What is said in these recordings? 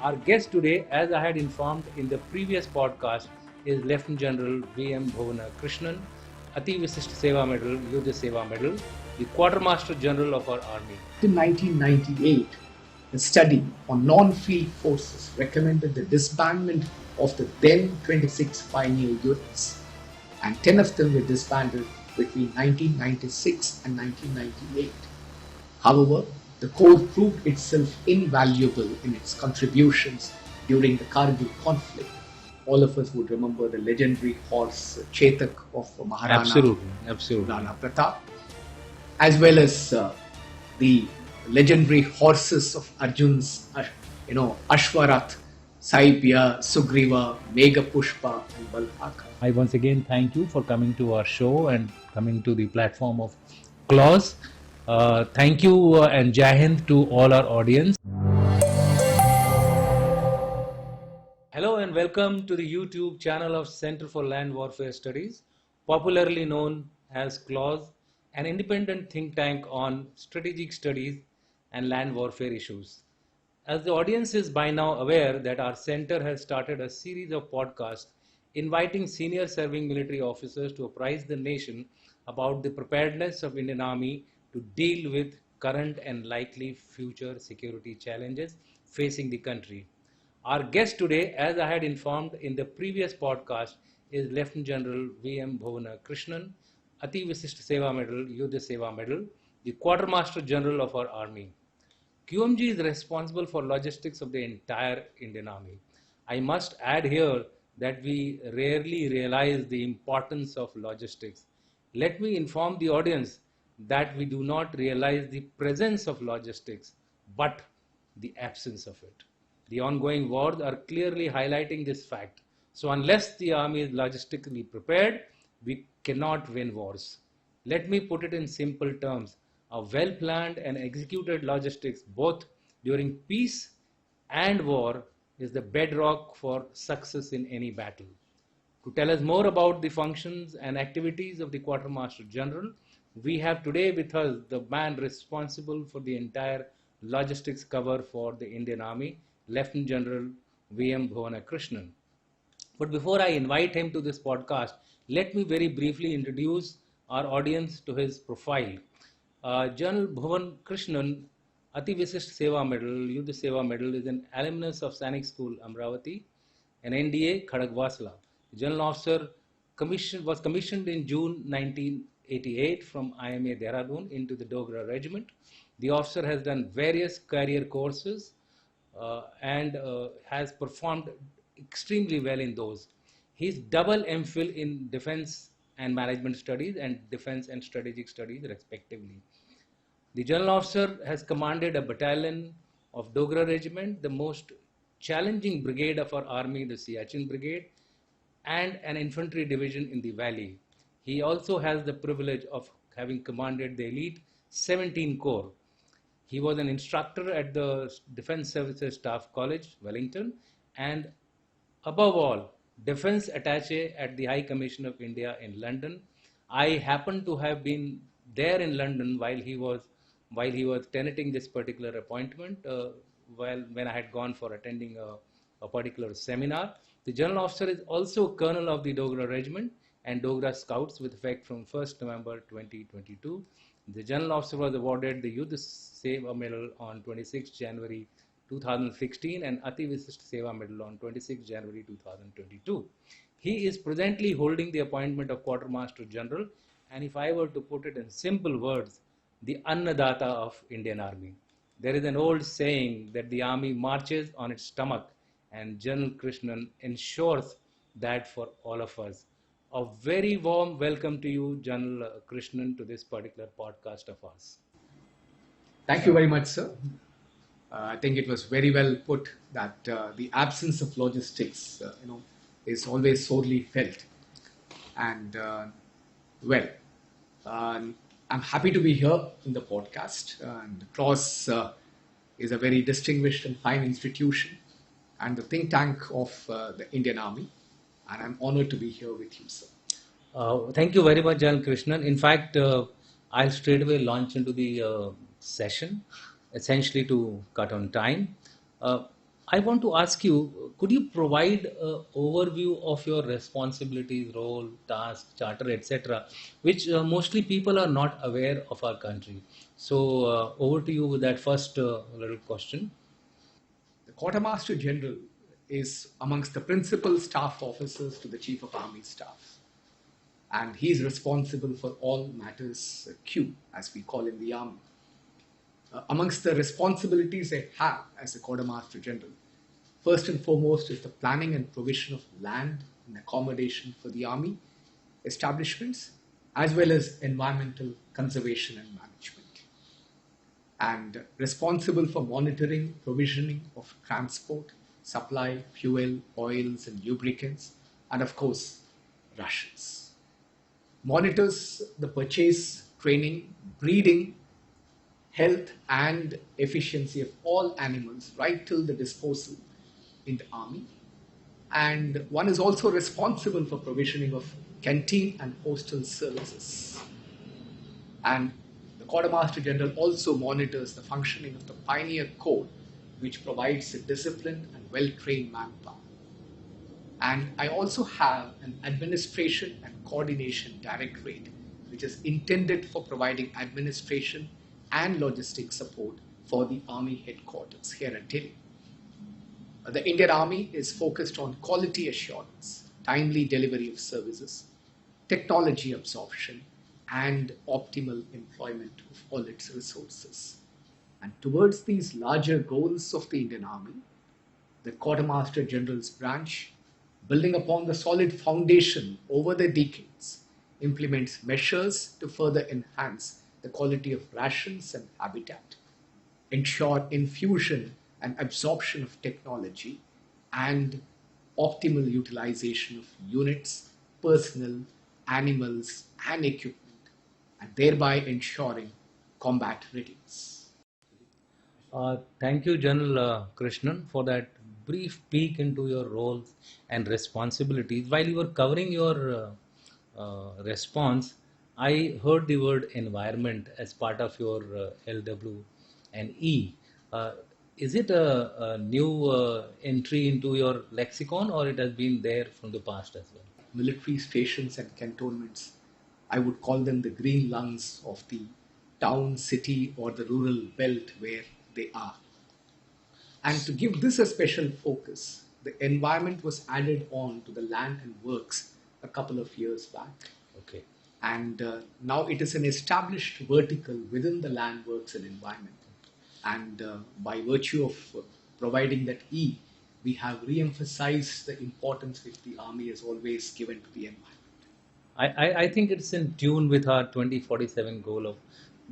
Our guest today, as I had informed in the previous podcast, is Lieutenant General V.M. Bhuvana Krishnan, Ati Visisht Seva Medal, Yudh Seva Medal, the Quartermaster General of our Army. In 1998, a study on non-field forces recommended the disbandment of the then 26 pioneer youths, and 10 of them were disbanded between 1996 and 1998. However, the Corps proved itself invaluable in its contributions during the Kargil conflict. All of us would remember the legendary horse Chetak of Maharana Rana Pratap, as well as the legendary horses of Arjun's, Ashwarath, Saibya, Sugriva, Megha Pushpa, and Balhaka. I once again thank you for coming to our show and coming to the platform of Clause. Thank you and Jai Hind to all our audience. Hello and welcome to the YouTube channel of Center for Land Warfare Studies, popularly known as Clause, an independent think tank on strategic studies and land warfare issues. As the audience is by now aware that our center has started a series of podcasts inviting senior serving military officers to apprise the nation about the preparedness of Indian Army to deal with current and likely future security challenges facing the country. Our guest today, as I had informed in the previous podcast, is Lieutenant General V.M. Bhuvana Krishnan, Ati Visisht Seva Medal, Yudh Seva Medal, the Quartermaster General of our Army. QMG is responsible for logistics of the entire Indian Army. I must add here that we rarely realize the importance of logistics. Let me inform the audience that we do not realize the presence of logistics, but the absence of it. The ongoing wars are clearly highlighting this fact. So unless the army is logistically prepared, we cannot win wars. Let me put it in simple terms. A well-planned and executed logistics both during peace and war is the bedrock for success in any battle. To tell us more about the functions and activities of the Quartermaster General, we have today with us the man responsible for the entire logistics cover for the Indian Army, Lieutenant General V.M. Bhuvana Krishnan. But before I invite him to this podcast, let me very briefly introduce our audience to his profile. General Bhuvana Krishnan, Ati Visisht Seva Medal, Yudh Seva Medal, is an alumnus of Sainik School, Amravati, and NDA, Khadagwasla. The General Officer was commissioned in June 1988 from IMA Dehradun into the Dogra Regiment. The officer has done various career courses and has performed extremely well in those. He's double MPhil in Defense and Management Studies and Defense and Strategic Studies respectively. The General Officer has commanded a battalion of Dogra Regiment, the most challenging brigade of our army, the Siachen Brigade, and an infantry division in the valley. He also has the privilege of having commanded the elite 17 Corps. He was an instructor at the Defense Services Staff College, Wellington, and above all, Defense Attaché at the High Commission of India in London. I happened to have been there in London while he was tenanting this particular appointment, when I had gone for attending a particular seminar. The General Officer is also Colonel of the Dogra Regiment and Dogra Scouts with effect from 1st November 2022. The General Officer was awarded the Yudh Seva Medal on 26 January 2016 and Ati Visisht Seva Medal on 26 January 2022. He is presently holding the appointment of Quartermaster General, and if I were to put it in simple words, the Annadata of Indian Army. There is an old saying that the army marches on its stomach, and General Krishnan ensures that for all of us. A very warm welcome to you, General Krishnan, to this particular podcast of ours. Thank you very much, sir. I think it was very well put that the absence of logistics, is always sorely felt. And I'm happy to be here in the podcast. And CLOS is a very distinguished and fine institution and the think tank of the Indian Army. And I'm honored to be here with you, sir. Thank you very much, General Krishnan. In fact, I'll straight away launch into the session, essentially to cut on time. I want to ask you, could you provide an overview of your responsibilities, role, task, charter, etc., which mostly people are not aware of our country? So, over to you with that first little question. The Quartermaster General is amongst the principal staff officers to the Chief of Army Staff, and he is responsible for all matters Q, as we call in the Army. Amongst the responsibilities I have as a Quartermaster General, first and foremost is the planning and provision of land and accommodation for the Army establishments, as well as environmental conservation and management, and responsible for monitoring provisioning of transport, supply, fuel, oils, and lubricants, and of course, rations. Monitors the purchase, training, breeding, health, and efficiency of all animals right till the disposal in the army. And one is also responsible for provisioning of canteen and hostel services. And the Quartermaster General also monitors the functioning of the Pioneer Code, which provides a disciplined and well-trained manpower. And I also have an administration and coordination directorate, which is intended for providing administration and logistic support for the Army headquarters here at Delhi. The Indian Army is focused on quality assurance, timely delivery of services, technology absorption, and optimal employment of all its resources. And towards these larger goals of the Indian Army, the Quartermaster General's branch, building upon the solid foundation over the decades, implements measures to further enhance the quality of rations and habitat, ensure infusion and absorption of technology, and optimal utilization of units, personnel, animals, and equipment, and thereby ensuring combat readiness. Thank you, General Krishnan, for that brief peek into your roles and responsibilities. While you were covering your response, I heard the word environment as part of your LW and E. Uh, is it a new entry into your lexicon, or it has been there from the past as well? Military stations and cantonments, I would call them the green lungs of the town, city, or the rural belt where they are. And to give this a special focus, the environment was added on to the land and works a couple of years back. Okay. And now it is an established vertical within the land works and environment. And by virtue of providing that E, we have re-emphasized the importance which the Army has always given to the environment. I think it's in tune with our 2047 goal of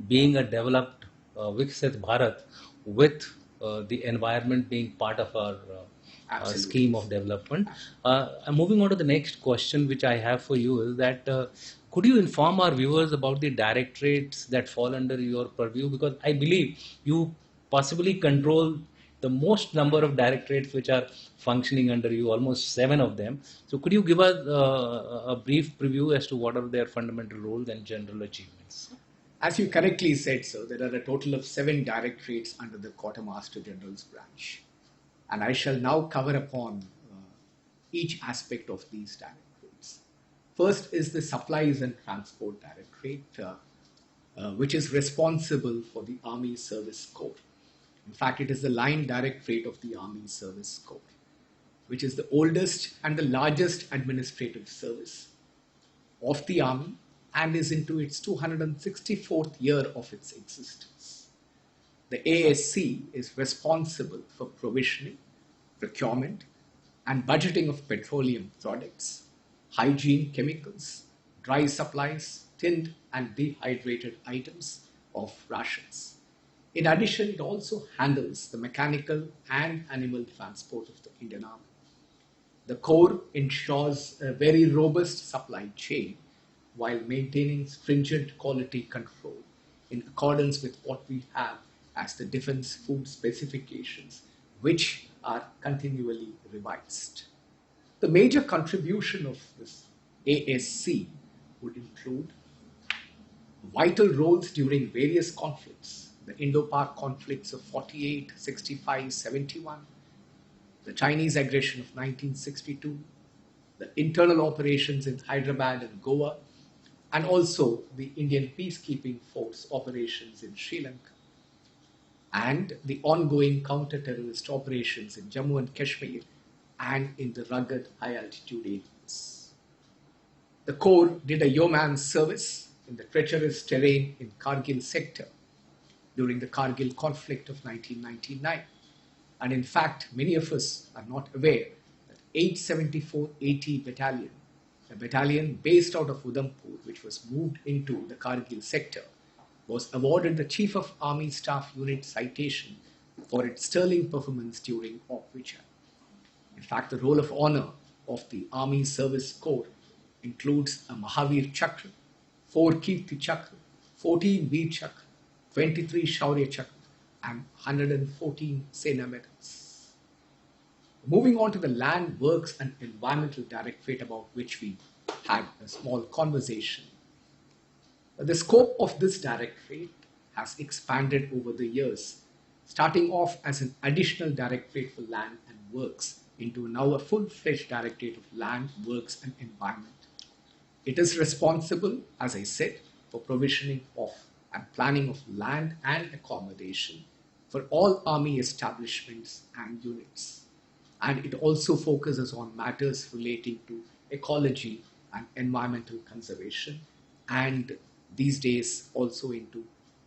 being a developed Viksit Bharat with the environment being part of our scheme of development. Moving on to the next question, which I have for you is that could you inform our viewers about the directorates that fall under your purview? Because I believe you possibly control the most number of directorates which are functioning under you, almost 7 of them. So could you give us a brief preview as to what are their fundamental roles and general achievements? As you correctly said, sir, there are a total of 7 directorates under the Quartermaster General's branch. And I shall now cover upon each aspect of these directorates. First is the Supplies and Transport Directorate, which is responsible for the Army Service Corps. In fact, it is the line directorate of the Army Service Corps, which is the oldest and the largest administrative service of the Army and is into its 264th year of its existence. The ASC is responsible for provisioning, procurement, and budgeting of petroleum products, hygiene chemicals, dry supplies, tinned and dehydrated items of rations. In addition, it also handles the mechanical and animal transport of the Indian Army. The Corps ensures a very robust supply chain while maintaining stringent quality control in accordance with what we have as the defense food specifications, which are continually revised. The major contribution of this ASC would include vital roles during various conflicts, the Indo-Pak conflicts of 48, 65, 71, the Chinese aggression of 1962, the internal operations in Hyderabad and Goa, and also the Indian peacekeeping force operations in Sri Lanka, and the ongoing counter-terrorist operations in Jammu and Kashmir and in the rugged high-altitude areas. The Corps did a yeoman's service in the treacherous terrain in Kargil sector during the Kargil conflict of 1999. And in fact, many of us are not aware that 874 AT Battalion, a battalion based out of Udhampur, which was moved into the Kargil sector, was awarded the Chief of Army Staff Unit citation for its sterling performance during Op Vijay. In fact, the roll of honor of the Army Service Corps includes a Mahavir Chakra, 4 Kirti Chakra, 14 Veer Chakra, 23 Shaurya Chakra, and 114 Sena medals. Moving on to the Land, Works and Environmental Directorate, about which we had a small conversation. The scope of this directorate has expanded over the years, starting off as an additional directorate for land and works into now a full-fledged directorate of land, works and environment. It is responsible, as I said, for provisioning of and planning of land and accommodation for all army establishments and units. And it also focuses on matters relating to ecology and environmental conservation, and these days also into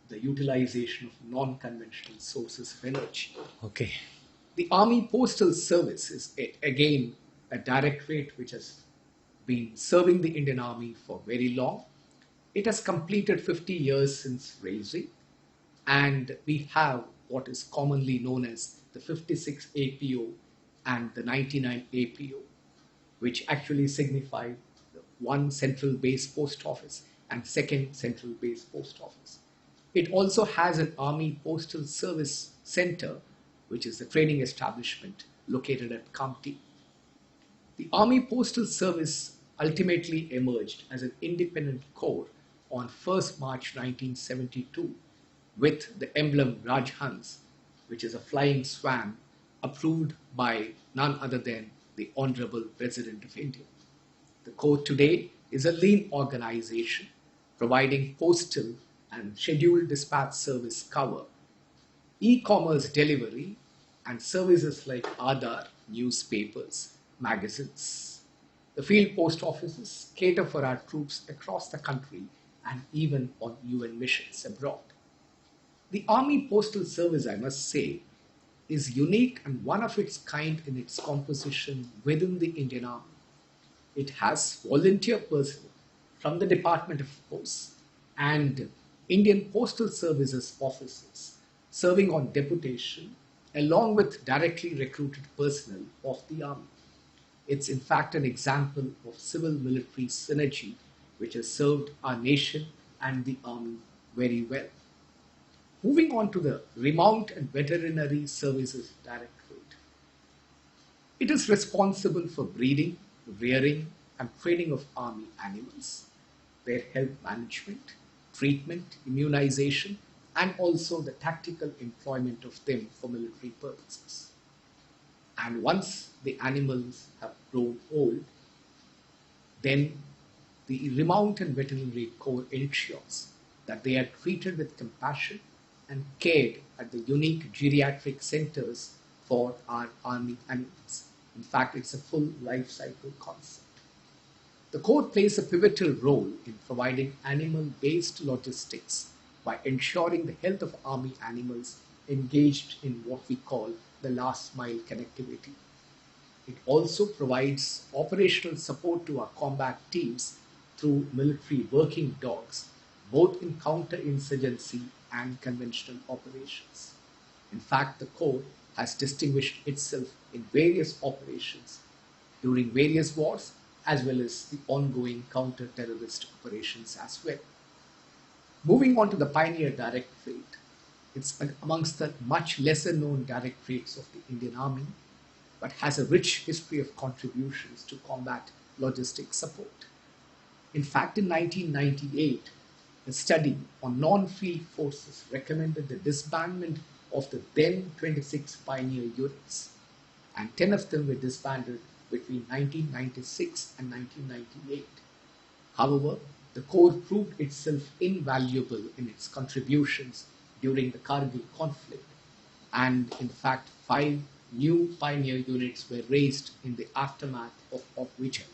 the utilization of non-conventional sources of energy. Okay. The Army Postal Service is again a directorate which has been serving the Indian Army for very long. It has completed 50 years since raising, and we have what is commonly known as the 56 APO and the 99 APO, which actually signify the one central base post office and second central base post office. It also has an Army Postal Service Center, which is the training establishment located at Kamti. The Army Postal Service ultimately emerged as an independent corps on 1st March 1972 with the emblem Rajhans, which is a flying swan approved by none other than the Honorable President of India. The corps today is a lean organization providing postal and scheduled dispatch service cover, e-commerce delivery, and services like Aadhaar, newspapers, magazines. The field post offices cater for our troops across the country and even on UN missions abroad. The Army Postal Service, I must say, is unique and one of its kind in its composition within the Indian Army. It has volunteer personnel from the Department of Posts and Indian Postal Services officers serving on deputation along with directly recruited personnel of the Army. It's in fact an example of civil-military synergy which has served our nation and the Army very well. Moving on to the Remount and Veterinary Services Directorate. It is responsible for breeding, rearing, and training of Army animals, their health management, treatment, immunization, and also the tactical employment of them for military purposes. And once the animals have grown old, then the Remount and Veterinary Corps ensures that they are treated with compassion and cared at the unique geriatric centers for our army animals. In fact, it's a full life cycle concept. The Corps plays a pivotal role in providing animal-based logistics by ensuring the health of army animals engaged in what we call the last mile connectivity. It also provides operational support to our combat teams through military working dogs, both in counter-insurgency and conventional operations. In fact, the Corps has distinguished itself in various operations during various wars as well as the ongoing counter-terrorist operations as well. Moving on to the Pioneer Directorate, it's amongst the much lesser known directorates of the Indian Army, but has a rich history of contributions to combat logistics support. In fact, in 1998, a study on non-field forces recommended the disbandment of the then 26 pioneer units. and 10 of them were disbanded between 1996 and 1998. However, the Corps proved itself invaluable in its contributions during the Kargil conflict, and in fact, 5 new pioneer units were raised in the aftermath of Vijay,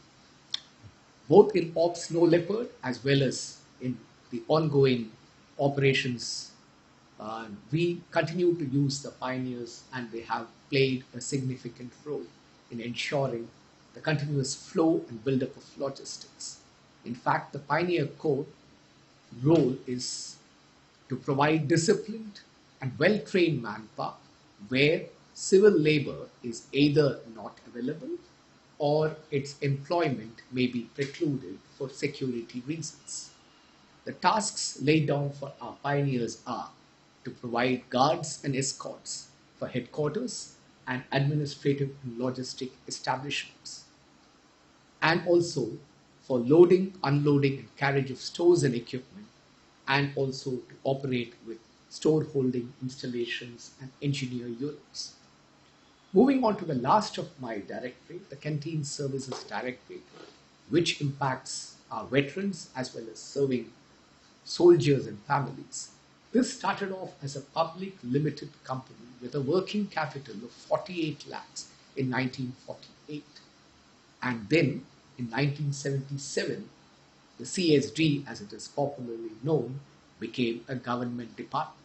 both in Ops Snow Leopard as well as in the ongoing operations. We continue to use the pioneers, and they have played a significant role in ensuring the continuous flow and build-up of logistics. In fact, the Pioneer Corps role is to provide disciplined and well-trained manpower where civil labor is either not available or its employment may be precluded for security reasons. The tasks laid down for our pioneers are to provide guards and escorts for headquarters and administrative and logistic establishments, and also for loading, unloading, and carriage of stores and equipment, and also to operate with store holding installations and engineer units. Moving on to the last of my directorate, the Canteen Services Directorate, which impacts our veterans as well as serving soldiers and families. This started off as a public limited company with a working capital of 48 lakhs in 1948. And then in 1977, the CSD, as it is popularly known, became a government department.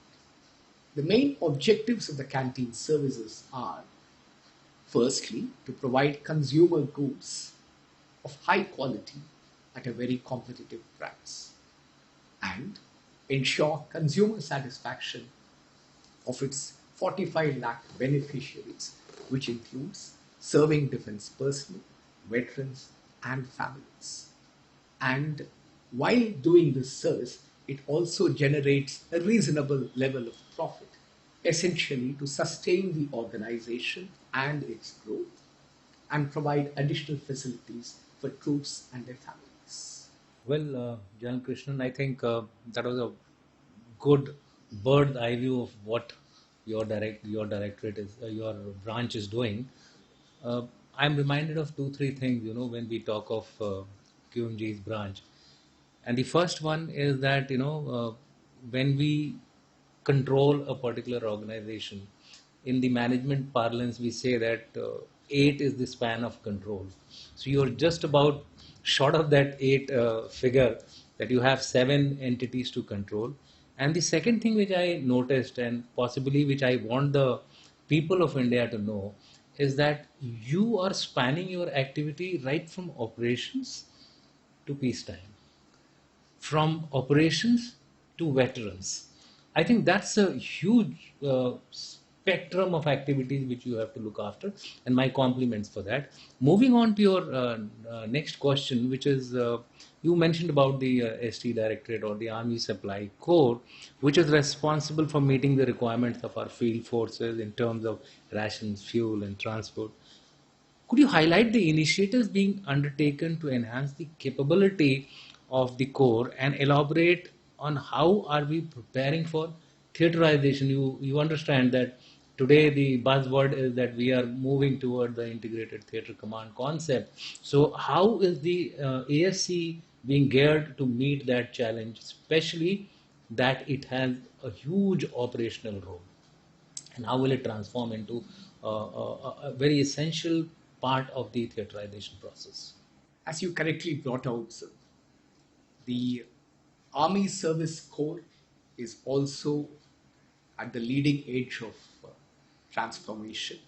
The main objectives of the canteen services are, firstly, to provide consumer goods of high quality at a very competitive price, and ensure consumer satisfaction of its 45 lakh beneficiaries, which includes serving defense personnel, veterans, and families. And while doing this service, it also generates a reasonable level of profit, essentially to sustain the organization and its growth and provide additional facilities for troops and their families. Well, Jan Krishnan, I think that was a good bird's eye view of what your directorate is, your branch is doing. Uh, I'm reminded of two, three things, when we talk of QMG's branch. And the first one is that, when we control a particular organization, in the management parlance, we say that 8 is the span of control. So you're just about short of that 8 figure, that you have 7 entities to control. And the second thing which I noticed, and possibly which I want the people of India to know, is that you are spanning your activity right from operations to peacetime, from operations to veterans. I think that's a huge spectrum of activities which you have to look after, and my compliments for that. Moving on to your next question, which is you mentioned about the ST Directorate or the Army Supply Corps, which is responsible for meeting the requirements of our field forces in terms of rations, fuel, and transport. Could you highlight the initiatives being undertaken to enhance the capability of the Corps and elaborate on how are we preparing for theaterization? You understand that today the buzzword is that we are moving toward the integrated theater command concept. So how is the ASC being geared to meet that challenge, especially that it has a huge operational role? And how will it transform into a very essential part of the theaterization process? As you correctly brought out, sir, the Army Service Corps is also at the leading edge of transformation.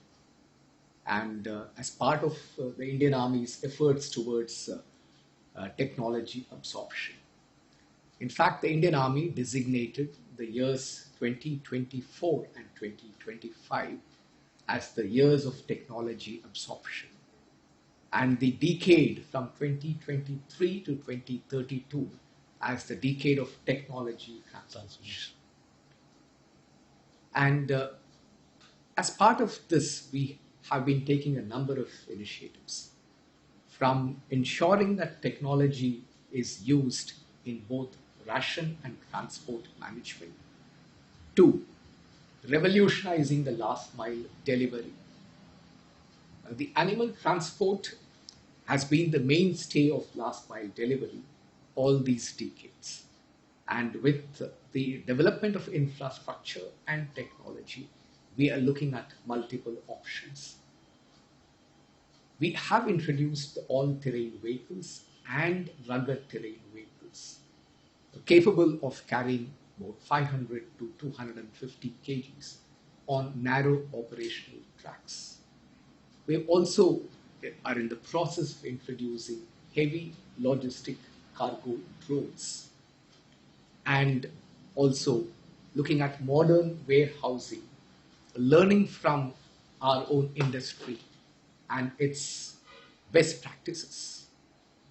And as part of the Indian Army's efforts towards technology absorption. In fact, the Indian Army designated the years 2024 and 2025 as the years of technology absorption, and the decade from 2023 to 2032 as the decade of technology transformation. And as part of this, we have been taking a number of initiatives, from ensuring that technology is used in both ration and transport management, to revolutionizing the last mile delivery, The animal transport has been the mainstay of last mile delivery all these decades. And with the development of infrastructure and technology, we are looking at multiple options. We have introduced the all-terrain vehicles and rugged terrain vehicles capable of carrying about 500 to 250 kgs on narrow operational tracks. We also are in the process of introducing heavy logistic cargo drones and also looking at modern warehousing, learning from our own industry and its best practices.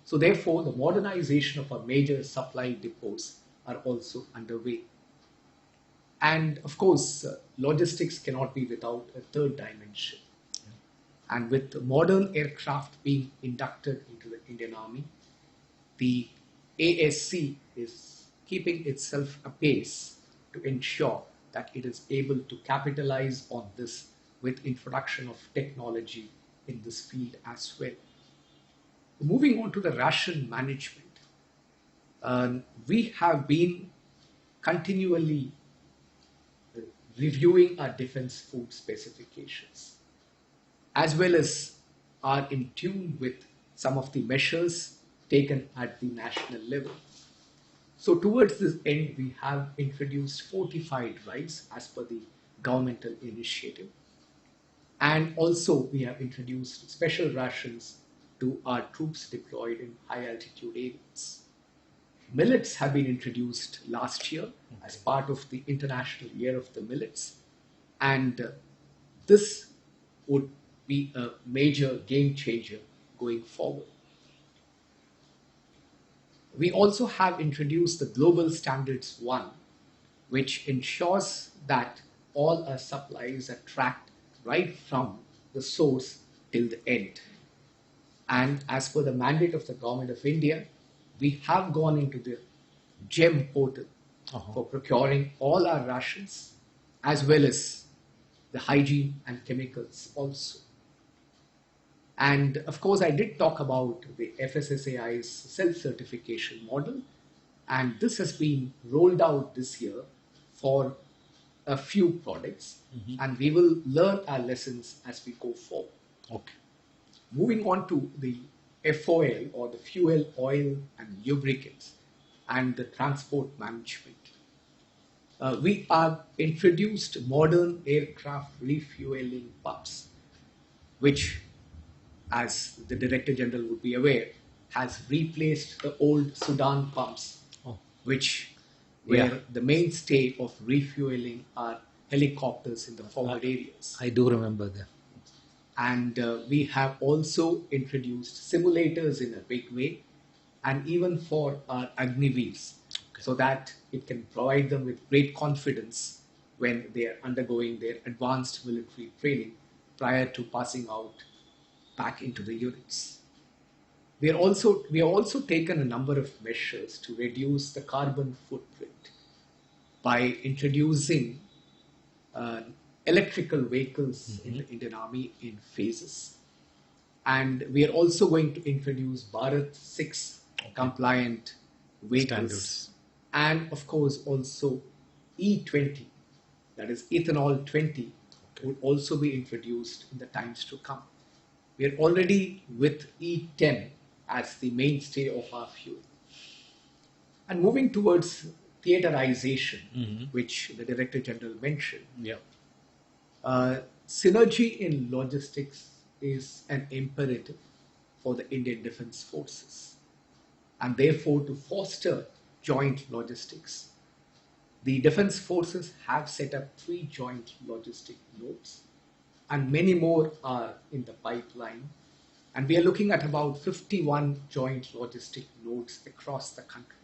So therefore, the modernization of our major supply depots are also underway. And of course, logistics cannot be without a third dimension. And with modern aircraft being inducted into the Indian Army, the ASC is keeping itself apace to ensure that it is able to capitalize on this with introduction of technology in this field as well. Moving on to the ration management, we have been continually reviewing our defense food specifications, as well as are in tune with some of the measures taken at the national level. So towards this end, we have introduced fortified rice as per the governmental initiative. And also we have introduced special rations to our troops deployed in high altitude areas. Millets have been introduced last year as part of the International Year of the Millets. And this would be a major game changer going forward. We also have introduced the Global Standards 1, which ensures that all our supplies are tracked right from the source till the end. And as per the mandate of the Government of India, we have gone into the GEM portal for procuring all our rations as well as the hygiene and chemicals also. And of course, I did talk about the FSSAI's self-certification model, and this has been rolled out this year for a few products, and we will learn our lessons as we go forward. Okay. Moving on to the FOL or the fuel, oil, and lubricants and the transport management. We have introduced modern aircraft refueling pumps, which, as the Director General would be aware, has replaced the old Sudan pumps, which were the mainstay of refueling our helicopters in the forward areas. I do remember that. And we have also introduced simulators in a big way, and even for our Agniveers, so that it can provide them with great confidence when they are undergoing their advanced military training prior to passing out back into the units. We have also taken a number of measures to reduce the carbon footprint by introducing electrical vehicles in the Indian Army in phases. And we are also going to introduce Bharat 6 compliant vehicles. Standards. And of course also E20, that is ethanol 20, will also be introduced in the times to come. We are already with E10 as the mainstay of our fuel. And moving towards theaterization, which the Director General mentioned, synergy in logistics is an imperative for the Indian Defence Forces. And therefore, to foster joint logistics, the Defence Forces have set up 3 joint logistic nodes, and many more are in the pipeline. And we are looking at about 51 joint logistic nodes across the country.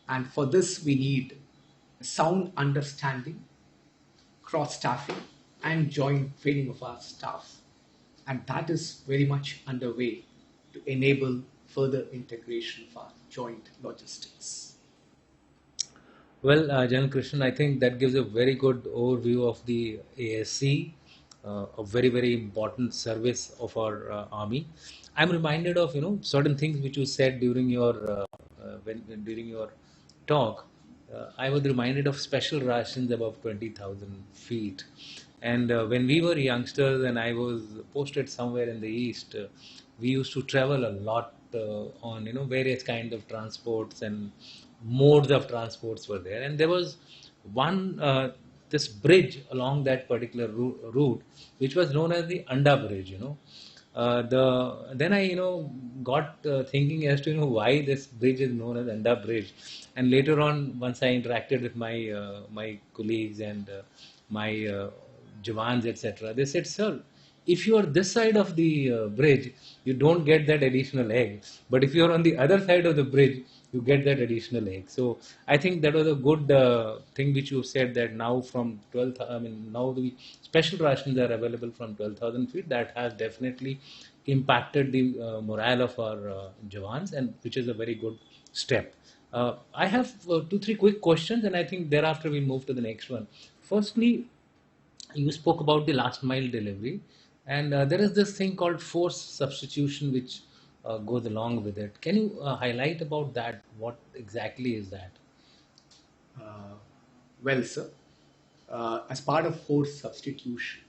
And for this, we need sound understanding, cross-staffing, and joint training of our staff. And that is very much underway to enable further integration of our joint logistics. Well, General Krishnan, I think that gives a very good overview of the ASC a very very important service of our army. I'm reminded of certain things which you said during your during your talk. I was reminded of special rations above 20,000 feet. And when we were youngsters and I was posted somewhere in the east, we used to travel a lot on various kind of transports, and modes of transports were there. And there was one this bridge along that particular route, which was known as the Anda Bridge. The then I got thinking as to why this bridge is known as Anda Bridge, and later on once I interacted with my colleagues and my Javans, etc., they said, sir, if you are this side of the bridge, you don't get that additional egg. But if you are on the other side of the bridge, you get that additional egg. So I think that was a good thing which you said, that now from 12, I mean, now the special rations are available from 12,000 feet. That has definitely impacted the morale of our Javans, and which is a very good step. I have two, three quick questions, and I think thereafter we move to the next one. Firstly, you spoke about the last mile delivery, and there is this thing called force substitution which goes along with it. Can you highlight about that? What exactly is that? Uh, well, sir, as part of force substitution,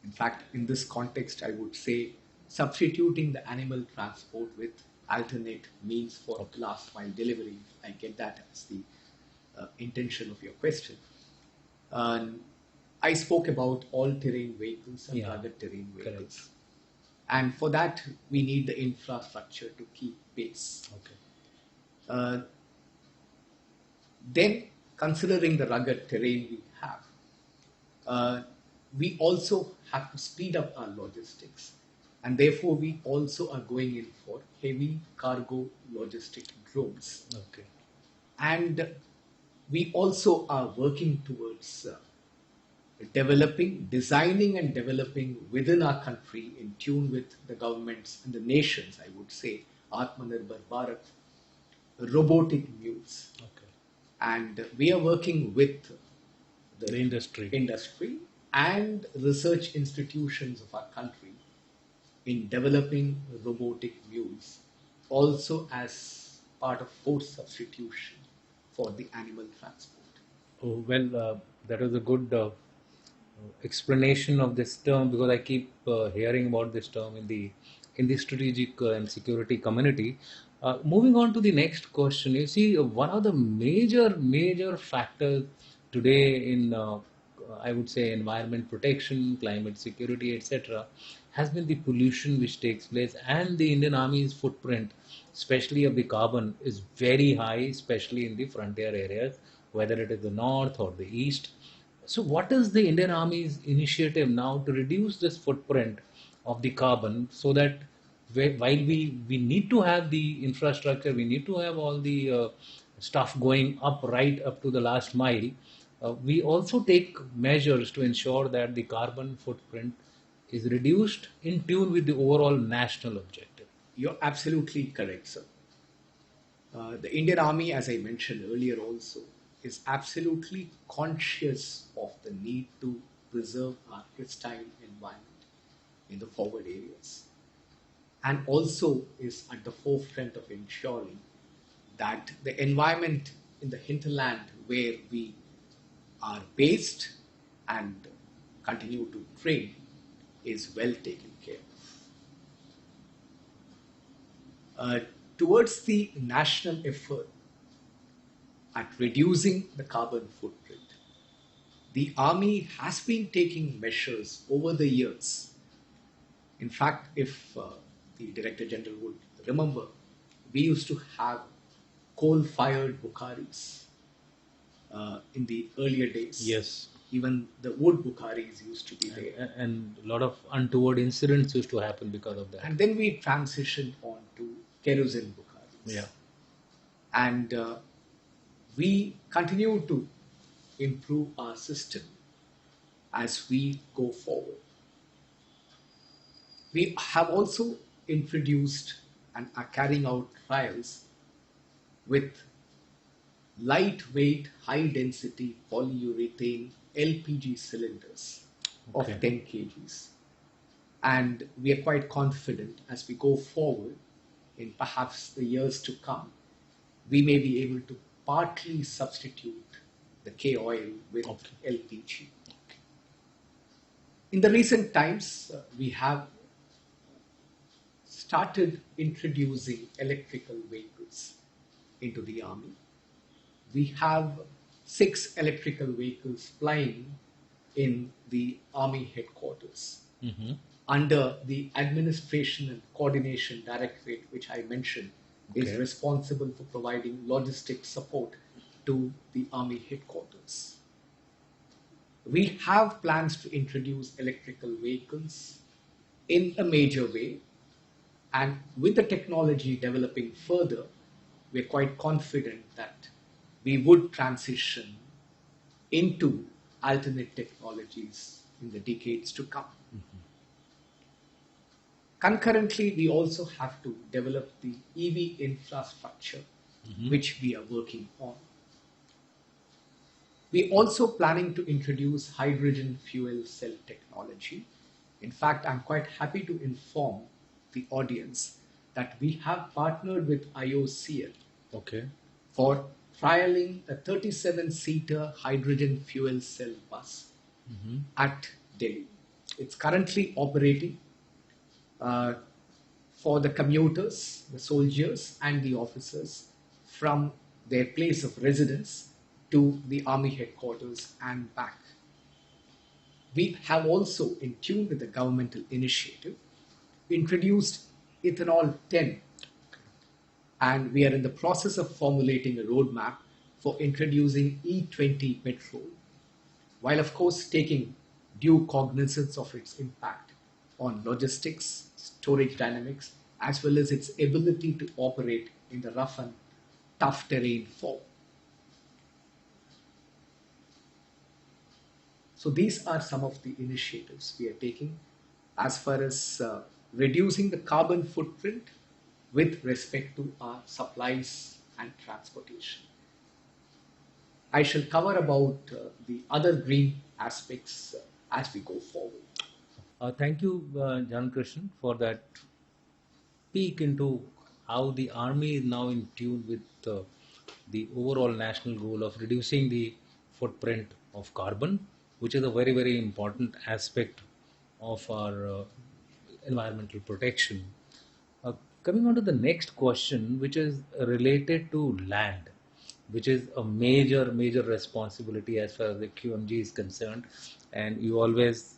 in fact, in this context, I would say substituting the animal transport with alternate means for last mile delivery. I get that as the intention of your question. Um, I spoke about all terrain vehicles and Yeah, rugged terrain vehicles. correct. And for that, we need the infrastructure to keep pace. Okay. Uh, then, considering the rugged terrain we have, we also have to speed up our logistics. And therefore, we also are going in for heavy cargo logistic drones. Okay. And we also are working towards designing and developing within our country, in tune with the governments and the nations, I would say, Atmanirbhar Bharat, robotic mules. Okay. And we are working with The industry. and research institutions of our country in developing robotic mules, also as part of force substitution for the animal transport. Oh, well, that was a good explanation of this term, because I keep hearing about this term in the strategic and security community. Moving on to the next question, you see, one of the major factors today in I would say environment protection, climate security, etc., has been the pollution which takes place, and the Indian Army's footprint, especially of the carbon, is very high, especially in the frontier areas, whether it is the north or the east. So, what is the Indian Army's initiative now to reduce this footprint of the carbon, so that while we need to have the infrastructure, we need to have all the stuff going up right up to the last mile, we also take measures to ensure that the carbon footprint is reduced in tune with the overall national objective. You're absolutely correct, sir. The Indian Army, as I mentioned earlier, also is absolutely conscious of the need to preserve our pristine environment in the forward areas, and also is at the forefront of ensuring that the environment in the hinterland where we are based and continue to train is well taken care of. Towards the national effort at reducing the carbon footprint, the Army has been taking measures over the years. In fact, if the Director General would remember, we used to have coal-fired Bukharis in the earlier days. Yes. Even the wood Bukharis used to be there. And a lot of untoward incidents used to happen because of that. And then we transitioned on to kerosene Bukharis. Yeah. And we continue to improve our system as we go forward. We have also introduced and are carrying out trials with lightweight, high density polyurethane LPG cylinders. of Okay. 10 kgs. And we are quite confident as we go forward in perhaps the years to come, we may be able to partly substitute the K oil with Okay. LPG. In the recent times, we have started introducing electrical vehicles into the army. We have 6 electrical vehicles flying in the army headquarters Mm-hmm. under the Administration and Coordination Directorate, which I mentioned, is Okay. responsible for providing logistic support to the army headquarters. We have plans to introduce electrical vehicles in a major way, and with the technology developing further, we're quite confident that we would transition into alternate technologies in the decades to come. Concurrently, we also have to develop the EV infrastructure, which we are working on. We're also planning to introduce hydrogen fuel cell technology. In fact, I'm quite happy to inform the audience that we have partnered with IOCL Okay. for trialing a 37-seater hydrogen fuel cell bus at Delhi. It's currently operating uh, for the commuters, the soldiers, and the officers from their place of residence to the army headquarters and back. We have also, in tune with the governmental initiative, introduced ethanol 10, and we are in the process of formulating a roadmap for introducing E20 petrol, while of course taking due cognizance of its impact on logistics, storage dynamics, as well as its ability to operate in the rough and tough terrain form. So these are some of the initiatives we are taking as far as reducing the carbon footprint with respect to our supplies and transportation. I shall cover about the other green aspects as we go forward. Thank you, Jan Krishnan, for that peek into how the army is now in tune with the overall national goal of reducing the footprint of carbon, which is a very, very important aspect of our environmental protection. Uh, Coming on to the next question, which is related to land, which is a major, major responsibility as far as the QMG is concerned, and you always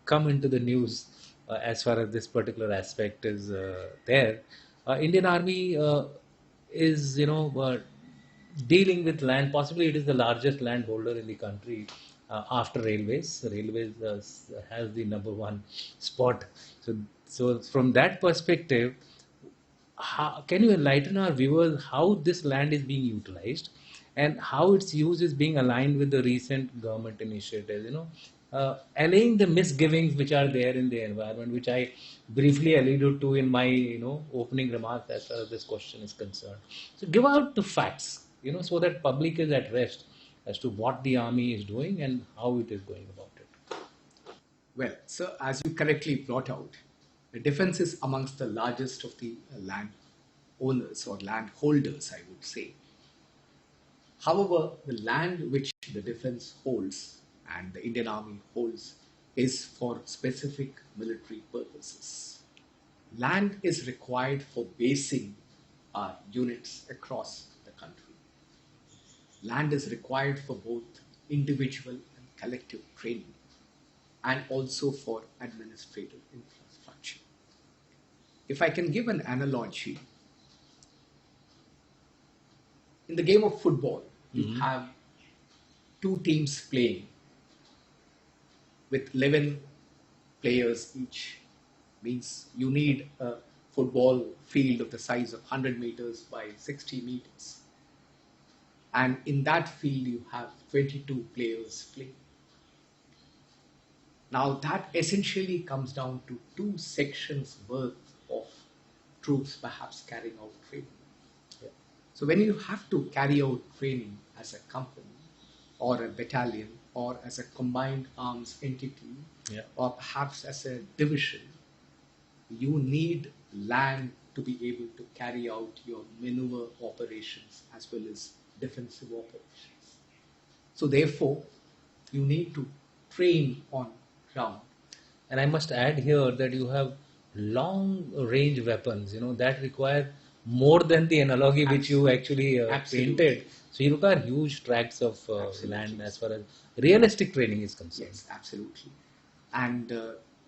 come into the news as far as this particular aspect is there. Indian Army is, dealing with land. Possibly, it is the largest landholder in the country after railways. Railways has the number one spot. So from that perspective, can you enlighten our viewers how this land is being utilized and how its use is being aligned with the recent government initiatives? Allaying the misgivings which are there in the environment, which I briefly alluded to in my opening remarks as far as this question is concerned. So give out the facts, so that public is at rest as to what the army is doing and how it is going about it. Well, so as you correctly brought out, the defense is amongst the largest of the land owners or land holders, I would say. However, the land which the defense holds and the Indian Army holds is for specific military purposes. Land is required for basing our units across the country. Land is required for both individual and collective training and also for administrative infrastructure. If I can give an analogy, in the game of football, you have two teams playing with 11 players each. Means you need a football field of the size of 100 meters by 60 meters. And in that field, you have 22 players playing. Now, that essentially comes down to two sections worth of troops perhaps carrying out training. Yeah. So, when you have to carry out training as a company or a battalion or as a combined arms entity, Yeah. or perhaps as a division, you need land to be able to carry out your maneuver operations as well as defensive operations. So, therefore, you need to train on ground. And I must add here that you have long range weapons, that require more than the analogy which you actually Absolutely. painted. So you require huge tracts of land as far as realistic training is concerned. Yes, absolutely. And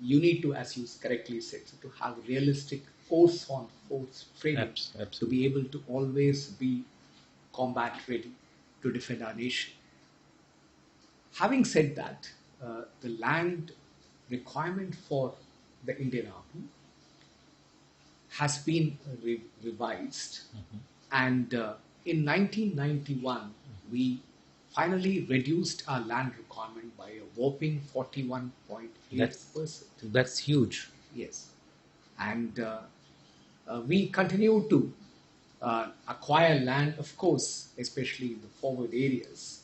you need to, as you correctly said, to have realistic force on force training to Absolutely. be able to always be combat ready to defend our nation. Having said that, the land requirement for the Indian Army has been revised, and in 1991 we finally reduced our land requirement by a whopping 41.8%. That's huge. Yes, and we continue to acquire land, of course, especially in the forward areas,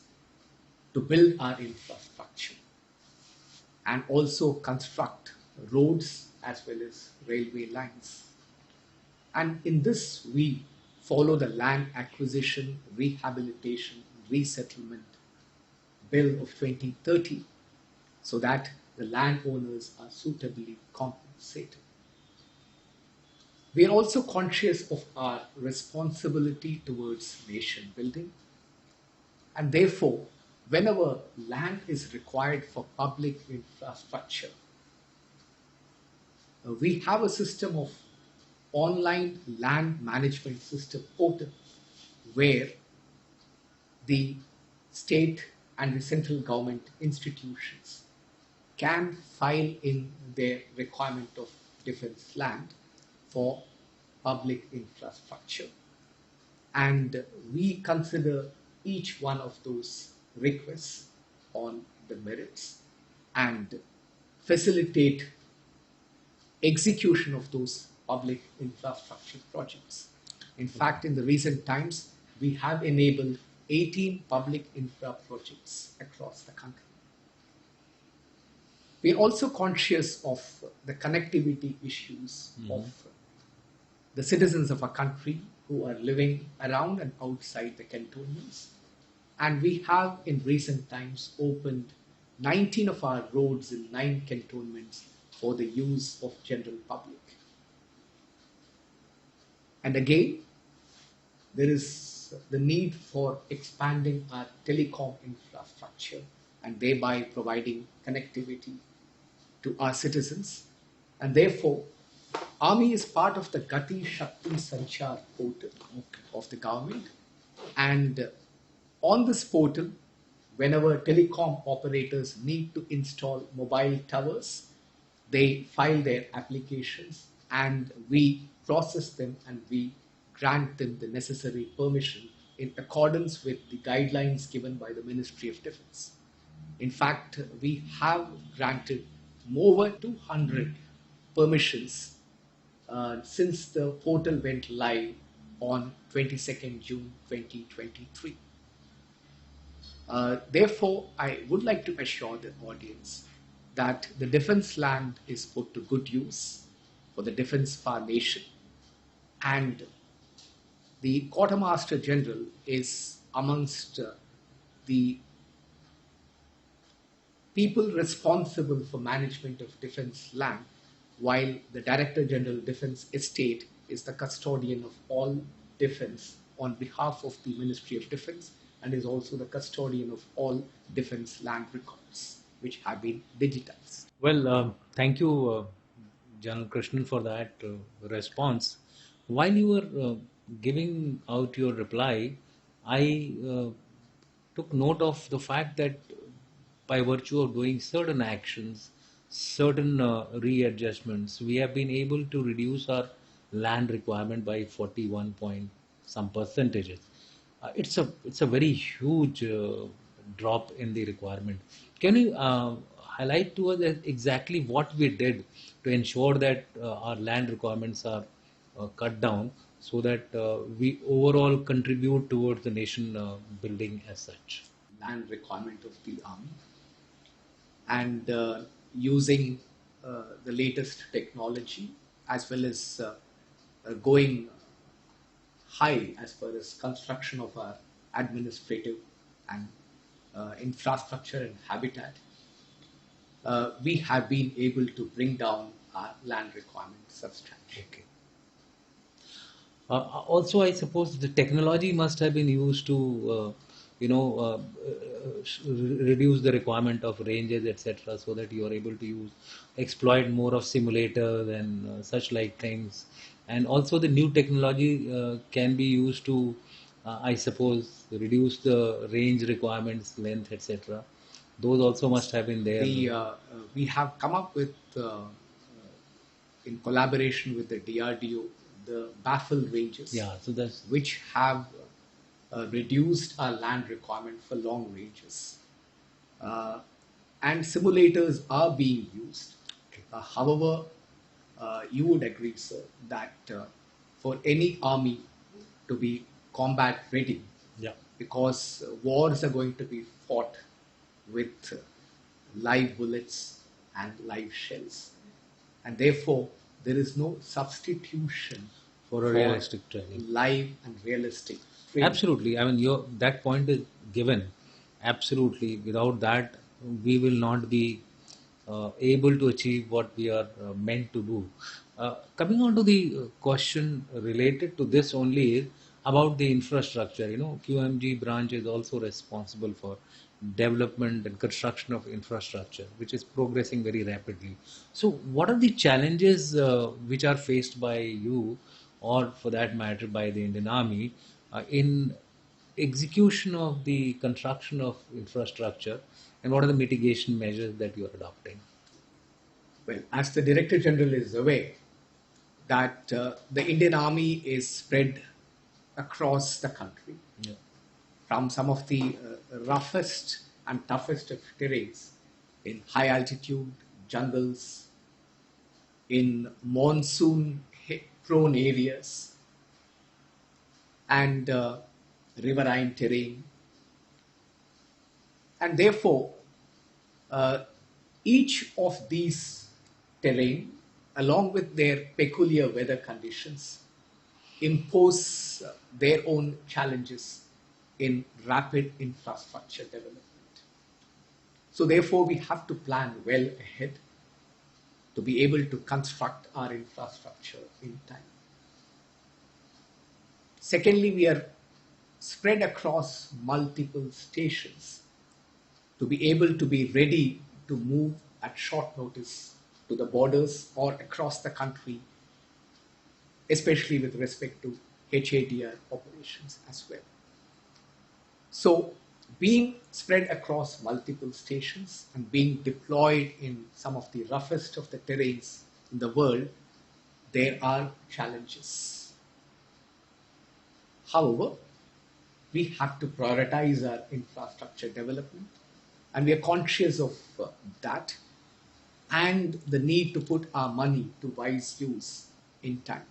to build our infrastructure and also construct roads as well as railway lines. And in this, we follow the Land Acquisition, Rehabilitation, Resettlement Bill of 2030 so that the landowners are suitably compensated. We are also conscious of our responsibility towards nation building, and therefore, whenever land is required for public infrastructure, we have a system of online land management system portal where the state and the central government institutions can file in their requirement of defense land for public infrastructure. And we consider each one of those requests on the merits and facilitate execution of those public infrastructure projects. In fact, in the recent times, we have enabled 18 public infra projects across the country. We are also conscious of the connectivity issues of the citizens of our country who are living around and outside the cantonments. And we have in recent times opened 19 of our roads in 9 cantonments for the use of general public. And again, there is the need for expanding our telecom infrastructure and thereby providing connectivity to our citizens. And therefore, Army is part of the Gati Shakti Sanchar portal of the government. And on this portal, whenever telecom operators need to install mobile towers, they file their applications and we process them and we grant them the necessary permission in accordance with the guidelines given by the Ministry of Defense. In fact, we have granted more than 200 permissions since the portal went live on 22nd June 2023. Therefore, I would like to assure the audience that the defense land is put to good use for the defense of our nation, and the Quartermaster General is amongst the people responsible for management of defense land, while the Director General Defense Estate is the custodian of all defense on behalf of the Ministry of Defense and is also the custodian of all defense land records which have been digitized. Well, thank you, General Krishnan, for that response. While you were giving out your reply, I took note of the fact that by virtue of doing certain actions, certain readjustments, we have been able to reduce our land requirement by 41 point some percentages. It's a very huge drop in the requirement. Can you highlight to us exactly what we did to ensure that our land requirements are cut down so that we overall contribute towards the nation building as such? Land requirement of the army. And using the latest technology, as well as going high as far as construction of our administrative and infrastructure and habitat, we have been able to bring down our land requirements substantially. Okay. Also, I suppose the technology must have been used to, reduce the requirement of ranges, etc., so that you are able to exploit more of simulators and such like things. And also, the new technology can be used to, I suppose, reduce the range requirements, length, etc. Those also must have been there. We have come up with, in collaboration with the DRDO, the baffle ranges, Yeah, so that's which have reduced our land requirement for long ranges. And simulators are being used. However, you would agree, sir, that for any army to be combat ready, yeah. because wars are going to be fought with live bullets and live shells, and therefore there is no substitution For a realistic training. live and realistic training. Absolutely. I mean, that point is given. Absolutely. Without that, we will not be able to achieve what we are meant to do. Coming on to the question related to this only is about the infrastructure. QMG branch is also responsible for development and construction of infrastructure, which is progressing very rapidly. So, what are the challenges which are faced by you, or for that matter, by the Indian Army, in execution of the construction of infrastructure, and what are the mitigation measures that you are adopting? Well, as the Director General is aware, that the Indian Army is spread across the country, Yeah. from some of the roughest and toughest of terrains in high altitude jungles, in monsoon prone areas, and riverine terrain. And therefore, each of these terrain, along with their peculiar weather conditions, impose their own challenges in rapid infrastructure development. So therefore, we have to plan well ahead to be able to construct our infrastructure in time. Secondly, we are spread across multiple stations to be able to be ready to move at short notice to the borders or across the country, especially with respect to HADR operations as well. So, being spread across multiple stations and being deployed in some of the roughest of the terrains in the world, there are challenges. However, we have to prioritize our infrastructure development, and we are conscious of that and the need to put our money to wise use in time.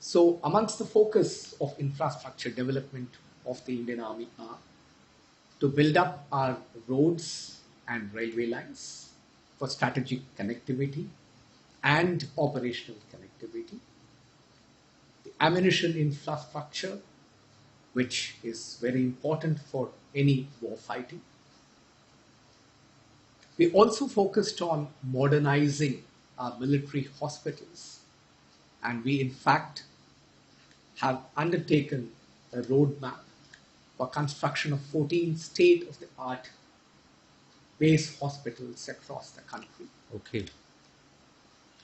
So, amongst the focus of infrastructure development of the Indian Army are to build up our roads and railway lines for strategic connectivity and operational connectivity, the ammunition infrastructure, which is very important for any war fighting. We also focused on modernizing our military hospitals, and we in fact have undertaken a roadmap for construction of 14 state-of-the-art base hospitals across the country. Okay.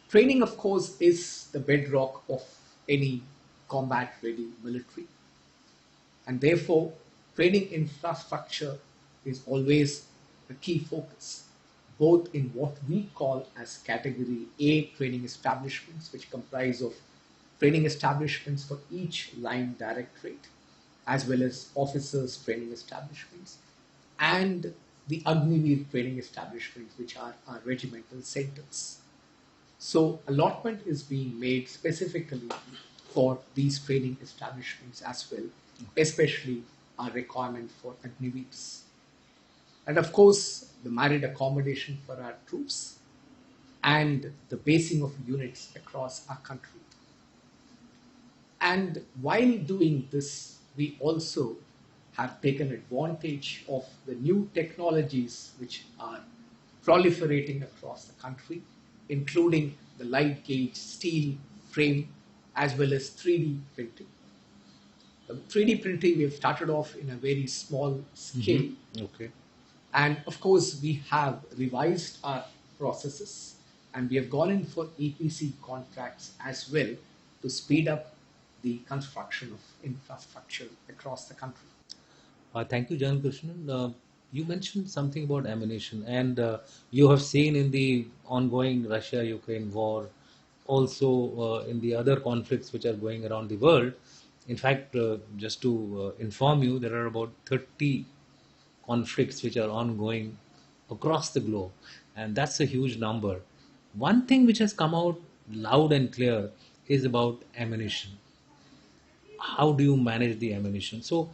Training, of course, is the bedrock of any combat-ready military, and therefore training infrastructure is always a key focus, both in what we call as Category A training establishments, which comprise of training establishments for each line directorate, as well as officers' training establishments, and the Agniveer training establishments, which are our regimental centers. So, allotment is being made specifically for these training establishments as well, especially our requirement for Agniveers. and of course the married accommodation for our troops and the basing of units across our country. And while doing this, we also have taken advantage of the new technologies which are proliferating across the country, including the light gauge steel frame as well as 3D printing. The 3D printing, we have started off in a very small scale. Okay. And of course, we have revised our processes and we have gone in for EPC contracts as well to speed up the construction of infrastructure across the country. Thank you, Jan Krishnan. You mentioned something about ammunition, and you have seen in the ongoing Russia-Ukraine war, also in the other conflicts which are going around the world. In fact, just to inform you, there are about 30 conflicts which are ongoing across the globe, and that's a huge number. One thing which has come out loud and clear is about ammunition. How do you manage the ammunition? So,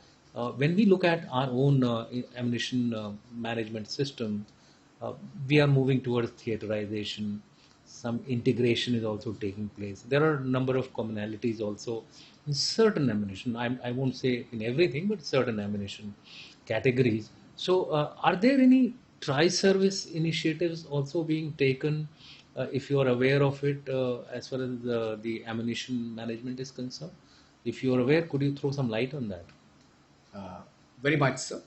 when we look at our own ammunition management system, uh, we are moving towards theaterization. Some integration is also taking place. There are a number of commonalities also in certain ammunition. I won't say in everything, but certain ammunition categories. So, are there any tri-service initiatives also being taken, if you are aware of it, as far as the ammunition management is concerned? If you are aware, could you throw some light on that? Uh, Very much so.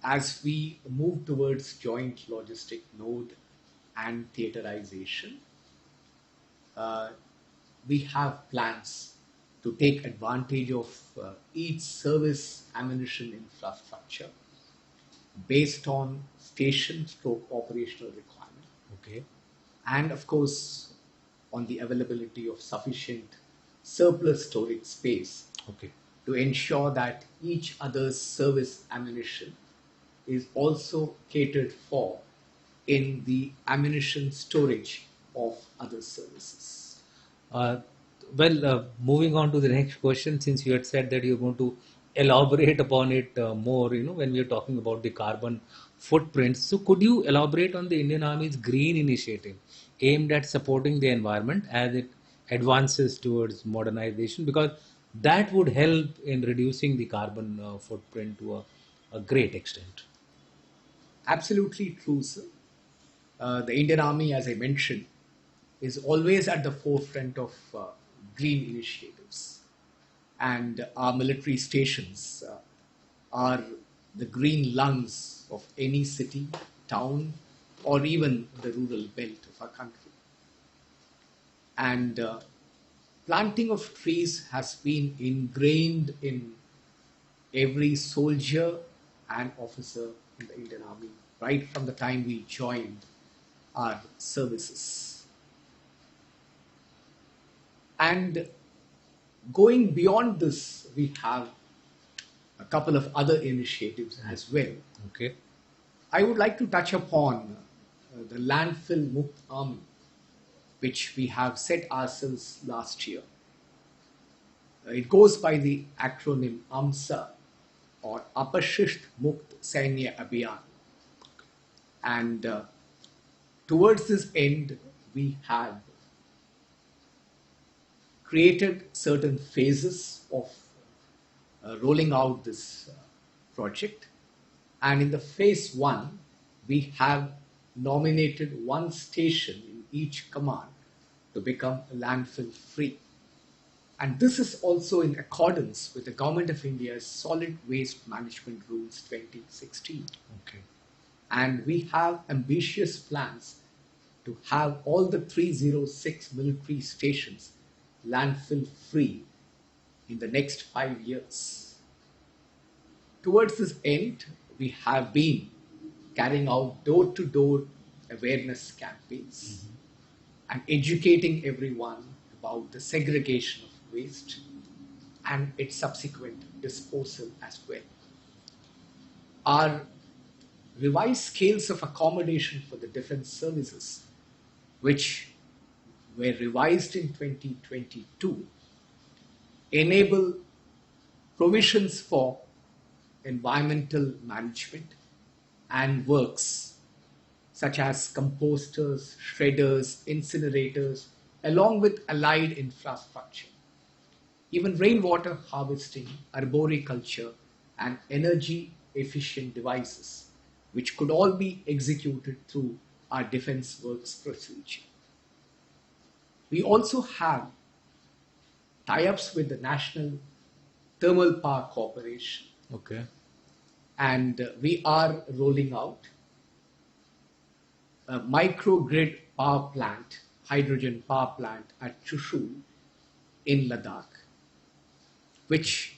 As we move towards joint logistic node and theaterization, uh, we have plans to take advantage of each service ammunition infrastructure based on station stroke operational requirement, Okay. and of course on the availability of sufficient surplus storage space Okay. to ensure that each other's service ammunition is also catered for in the ammunition storage of other services. Uh, Moving on to the next question, since you had said that you're going to elaborate upon it more, when we are talking about the carbon footprint. So, could you elaborate on the Indian Army's green initiative aimed at supporting the environment as it advances towards modernization? Because that would help in reducing the carbon footprint to a great extent. Absolutely true, sir. The Indian Army, as I mentioned, is always at the forefront of green initiatives. And our military stations are the green lungs of any city, town, or even the rural belt of our country. And planting of trees has been ingrained in every soldier and officer in the Indian Army right from the time we joined our services. And going beyond this, we have a couple of other initiatives as well. Okay. I would like to touch upon the landfill Mukt Army, which we have set ourselves last year. It goes by the acronym AMSA, or Apashisht Mukt Sainya Abhiyan. And towards this end, we have created certain phases of rolling out this project. And in the phase one, we have nominated one station in each command to become landfill free. And this is also in accordance with the Government of India's Solid Waste Management Rules 2016. Okay. And we have ambitious plans to have all the 306 military stations landfill free in the next 5 years. Towards this end, we have been carrying out door to door awareness campaigns and educating everyone about the segregation of waste and its subsequent disposal as well. Our revised scales of accommodation for the defense services, which were revised in 2022, enable provisions for environmental management and works such as composters, shredders, incinerators, along with allied infrastructure. Even rainwater harvesting, arboriculture, and energy efficient devices, which could all be executed through our defense works procedure. We also have tie ups with the National Thermal Power Corporation, Okay. and we are rolling out a microgrid power plant, hydrogen power plant at Chushul in Ladakh, which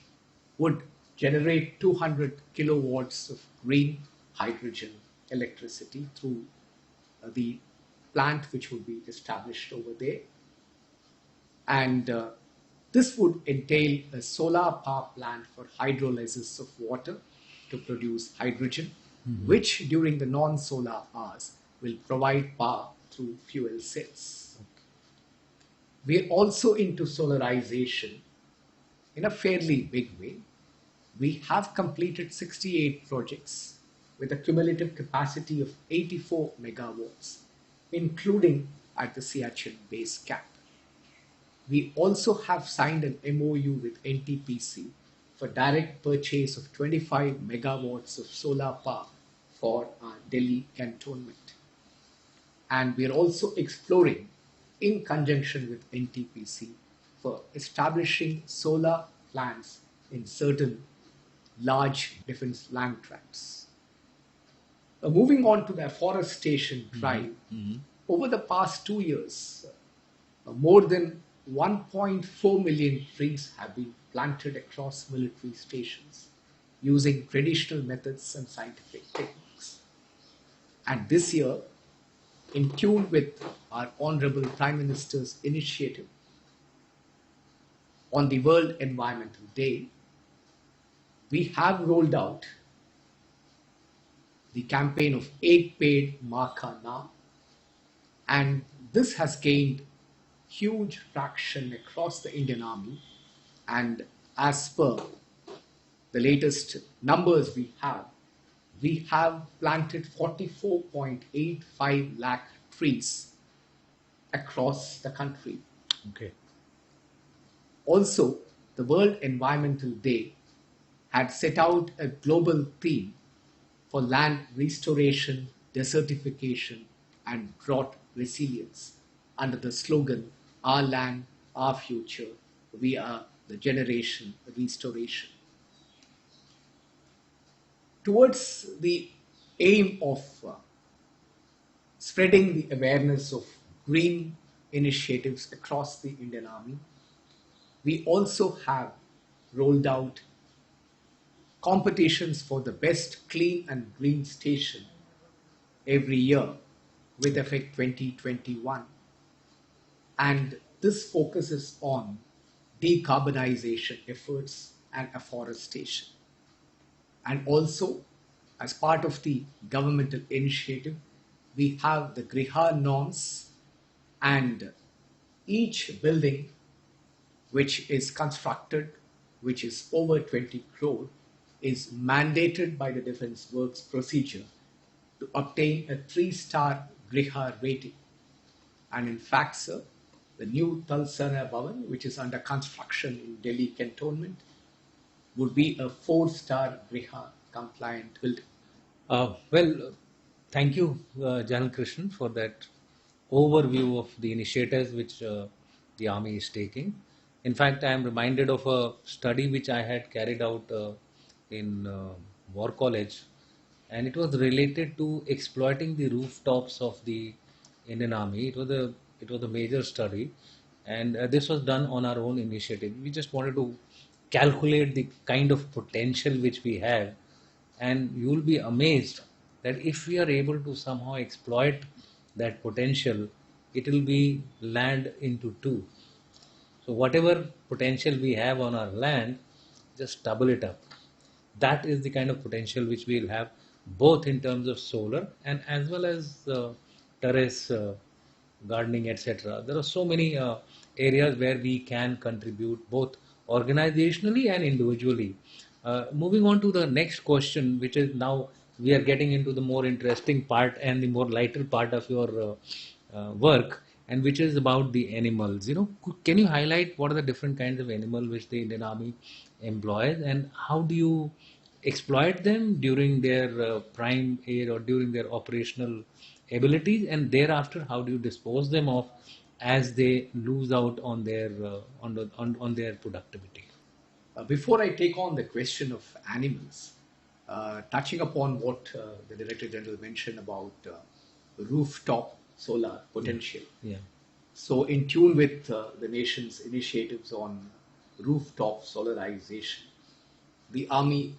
would generate 200 kilowatts of green hydrogen electricity through the plant which would be established over there. And this would entail a solar power plant for hydrolysis of water to produce hydrogen, which during the non-solar hours will provide power through fuel cells. We're also into solarization in a fairly big way. We have completed 68 projects with a cumulative capacity of 84 megawatts, including at the Siachen base camp. We also have signed an MOU with NTPC for direct purchase of 25 megawatts of solar power for our Delhi cantonment. And we are also exploring, in conjunction with NTPC, for establishing solar plants in certain large defense land tracts. Moving on to the afforestation drive, over the past 2 years, more than 1.4 million trees have been planted across military stations using traditional methods and scientific techniques. And this year, in tune with our Honorable Prime Minister's initiative on the World Environmental Day, we have rolled out the campaign of Ek Ped Maa Ka Naam, and this has gained huge traction across the Indian Army. And as per the latest numbers we have planted 44.85 lakh trees across the country. Okay. Also, the World Environmental Day had set out a global theme for land restoration, desertification, and drought resilience under the slogan, Our Land, Our Future, We Are the Generation Restoration. Towards the aim of spreading the awareness of green initiatives across the Indian Army, we also have rolled out competitions for the best clean and green station every year with effect 2021. And this focuses on decarbonization efforts and afforestation. And also, as part of the governmental initiative, we have the Griha norms, and each building which is constructed, which is over 20 crore, is mandated by the Defence Works procedure to obtain a 3-star Griha rating. And in fact, sir, the new Talsana Bhavan, which is under construction in Delhi cantonment, would be a 4-star Griha compliant building. Thank you, Janal Krishnan, for that overview of the initiatives which the Army is taking. In fact, I am reminded of a study which I had carried out in War College, and it was related to exploiting the rooftops of the Indian Army. It was a major study, and this was done on our own initiative. We just wanted to calculate the kind of potential which we have, and you will be amazed that if we are able to somehow exploit that potential, it will be land into two. So whatever potential we have on our land, just double it up. That is the kind of potential which we will have, both in terms of solar and as well as terrace gardening, etc. There are so many areas where we can contribute both organizationally and individually Moving on to the next question, which is now we are getting into the more interesting part and the more lighter part of your work, and which is about the animals. Can you highlight what are the different kinds of animal which the Indian Army employs, and how do you exploit them during their prime age or during their operational abilities, and thereafter how do you dispose them of as they lose out on their on their productivity? Before I take on the question of animals, touching upon what the Director General mentioned about rooftop solar potential. Yeah. So, in tune with the nation's initiatives on rooftop solarization, the Army,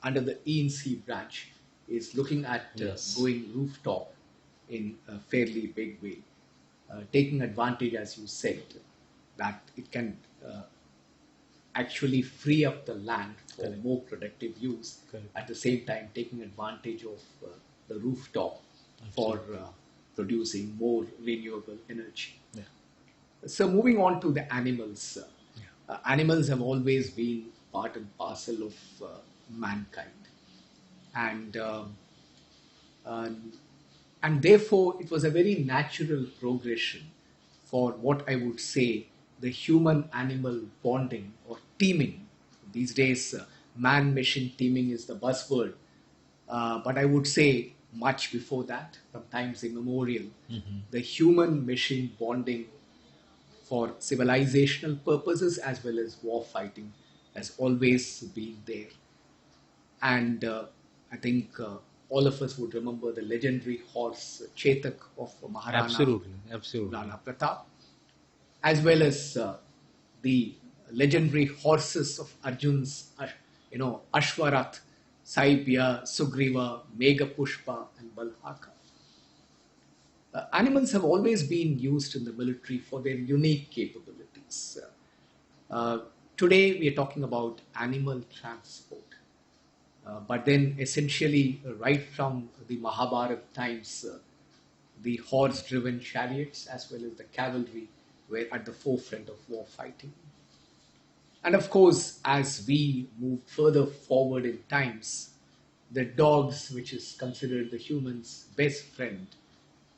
under the E&C branch, is looking at Yes. going rooftop in a fairly big way, taking advantage, as you said, that it can actually free up the land for Correct. more productive use. Correct. At the same time taking advantage of the rooftop for producing more renewable energy. Yeah. So moving on to the animals, Yeah. Animals have always been part and parcel of mankind, and uh, and therefore it was a very natural progression for what I would say the human-animal bonding or teaming. These days, man-machine teaming is the buzzword, but I would say much before that, from times immemorial, the human-machine bonding for civilizational purposes as well as war fighting has always been there. And I think all of us would remember the legendary horse Chetak of Maharana Absolutely. Rana Pratap, as well as the legendary horses of Arjun's, Ashwarath, Saibya, Sugriva, Meghapushpa, and Balhaka. Animals have always been used in the military for their unique capabilities. Today, we are talking about animal transport. But then, essentially, right from the Mahabharata times, the horse driven chariots as well as the cavalry were at the forefront of war fighting. And of course, as we move further forward in times, the dogs, which is considered the human's best friend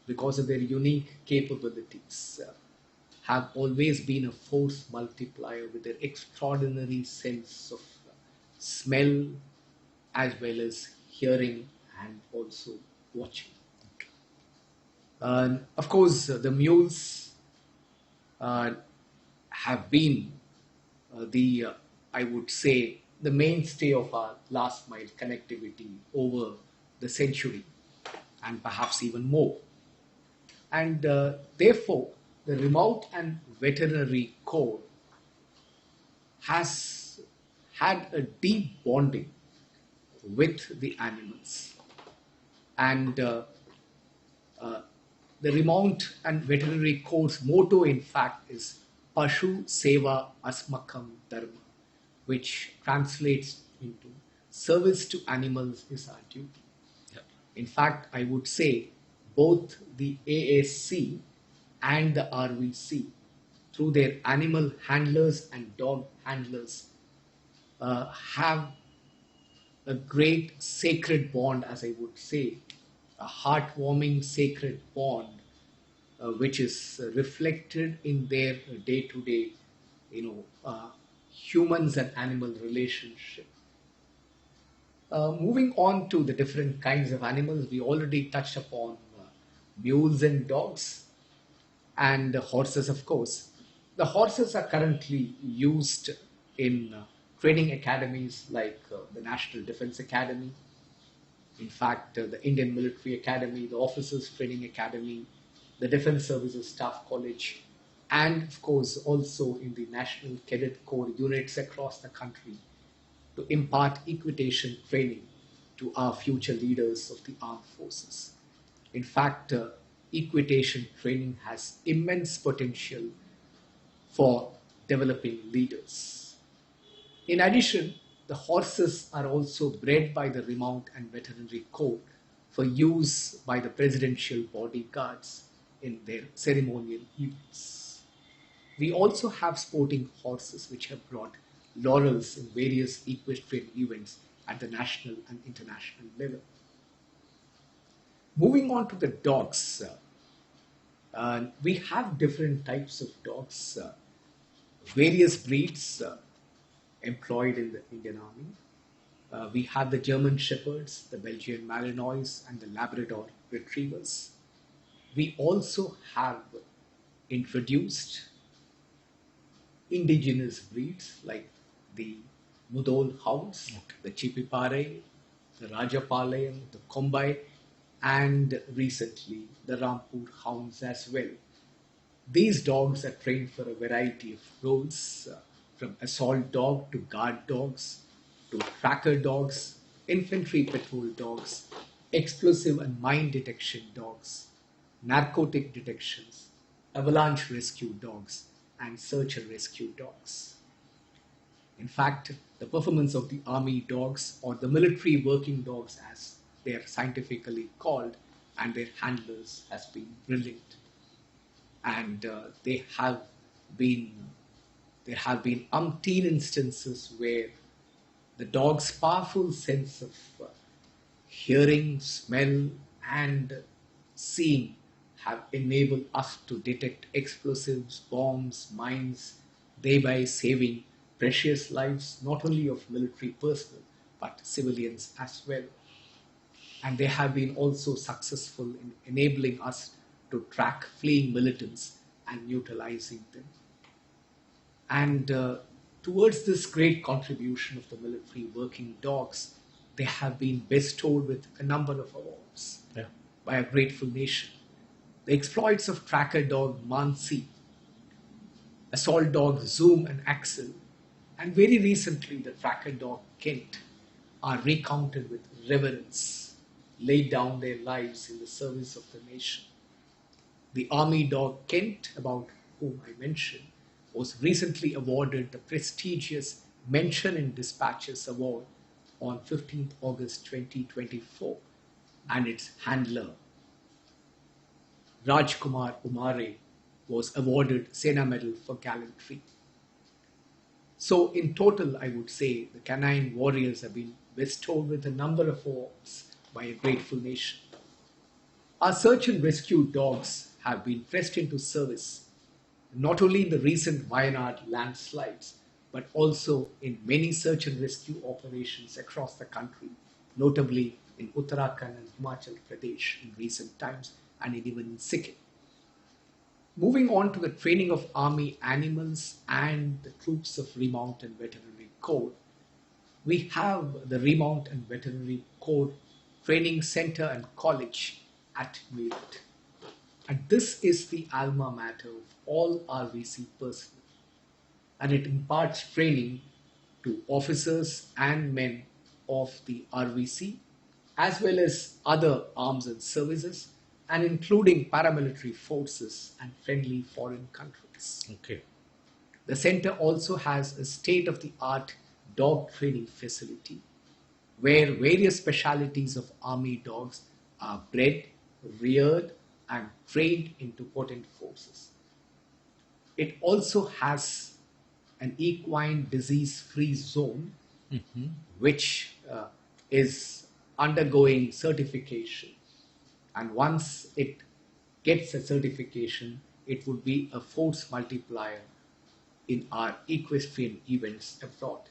because of their unique capabilities, have always been a force multiplier with their extraordinary sense of smell as well as hearing and also watching. Of course, the mules uh, have been I would say, the mainstay of our last mile connectivity over the century and perhaps even more. And therefore, the remote and veterinary corps has had a deep bonding with the animals. And uh, the Remount and Veterinary Corps' motto, in fact, is Pashu Seva Asmakam Dharma, which translates into service to animals is our duty. Yeah. In fact, I would say both the ASC and the RVC, through their animal handlers and dog handlers, have a great sacred bond, as I would say, a heartwarming sacred bond, which is reflected in their day-to-day, humans and animal relationship. Moving on to the different kinds of animals, we already touched upon mules and dogs and horses, of course. The horses are currently used in training academies like the National Defense Academy, in fact, the Indian Military Academy, the Officers Training Academy, the Defense Services Staff College, and of course also in the National Cadet Corps units across the country to impart equitation training to our future leaders of the armed forces. In fact, equitation training has immense potential for developing leaders. In addition, the horses are also bred by the Remount and Veterinary Corps for use by the presidential bodyguards in their ceremonial events. We also have sporting horses which have brought laurels in various equestrian events at the national and international level. Moving on to the dogs, we have different types of dogs, various breeds employed in the Indian Army. We have the German Shepherds, the Belgian Malinois, and the Labrador Retrievers. We also have introduced indigenous breeds like the Mudol Hounds, the Chipipare, the Rajapalayam, the Kombai, and recently the Rampur Hounds as well. These dogs are trained for a variety of roles, from assault dog to guard dogs, to tracker dogs, infantry patrol dogs, explosive and mine detection dogs, narcotic detections, avalanche rescue dogs, and search and rescue dogs. In fact, the performance of the army dogs, or the military working dogs as they are scientifically called, and their handlers has been brilliant. And been there have been umpteen instances where the dog's powerful sense of hearing, smell, and seeing have enabled us to detect explosives, bombs, mines, thereby saving precious lives not only of military personnel but civilians as well. And they have been also successful in enabling us to track fleeing militants and neutralizing them. And towards this great contribution of the military working dogs, they have been bestowed with a number of awards by a grateful nation. The exploits of tracker dog Mansi, assault dogs Zoom and Axel, and very recently the tracker dog Kent are recounted with reverence, laid down their lives in the service of the nation. The army dog Kent, about whom I mentioned, was recently awarded the prestigious Mention in Dispatches Award on 15th August 2024, and its handler, Rajkumar Umare, was awarded Sena Medal for gallantry. So, in total, I would say the canine warriors have been bestowed with a number of awards by a grateful nation. Our search and rescue dogs have been pressed into service not only in the recent Wayanad landslides, but also in many search and rescue operations across the country, notably in Uttarakhand and Himachal Pradesh in recent times, and even in Sikkim. Moving on to the training of army animals and the troops of Remount and Veterinary Corps, we have the Remount and Veterinary Corps Training Center and College at Meerut. And this is the alma mater of all RVC personnel, and it imparts training to officers and men of the RVC as well as other arms and services, and including paramilitary forces and friendly foreign countries. Okay. The center also has a state-of-the-art dog training facility where various specialities of army dogs are bred, reared, and trained into potent forces. It also has an equine disease-free zone, which is undergoing certification. And once it gets a certification, it would be a force multiplier in our equestrian events abroad.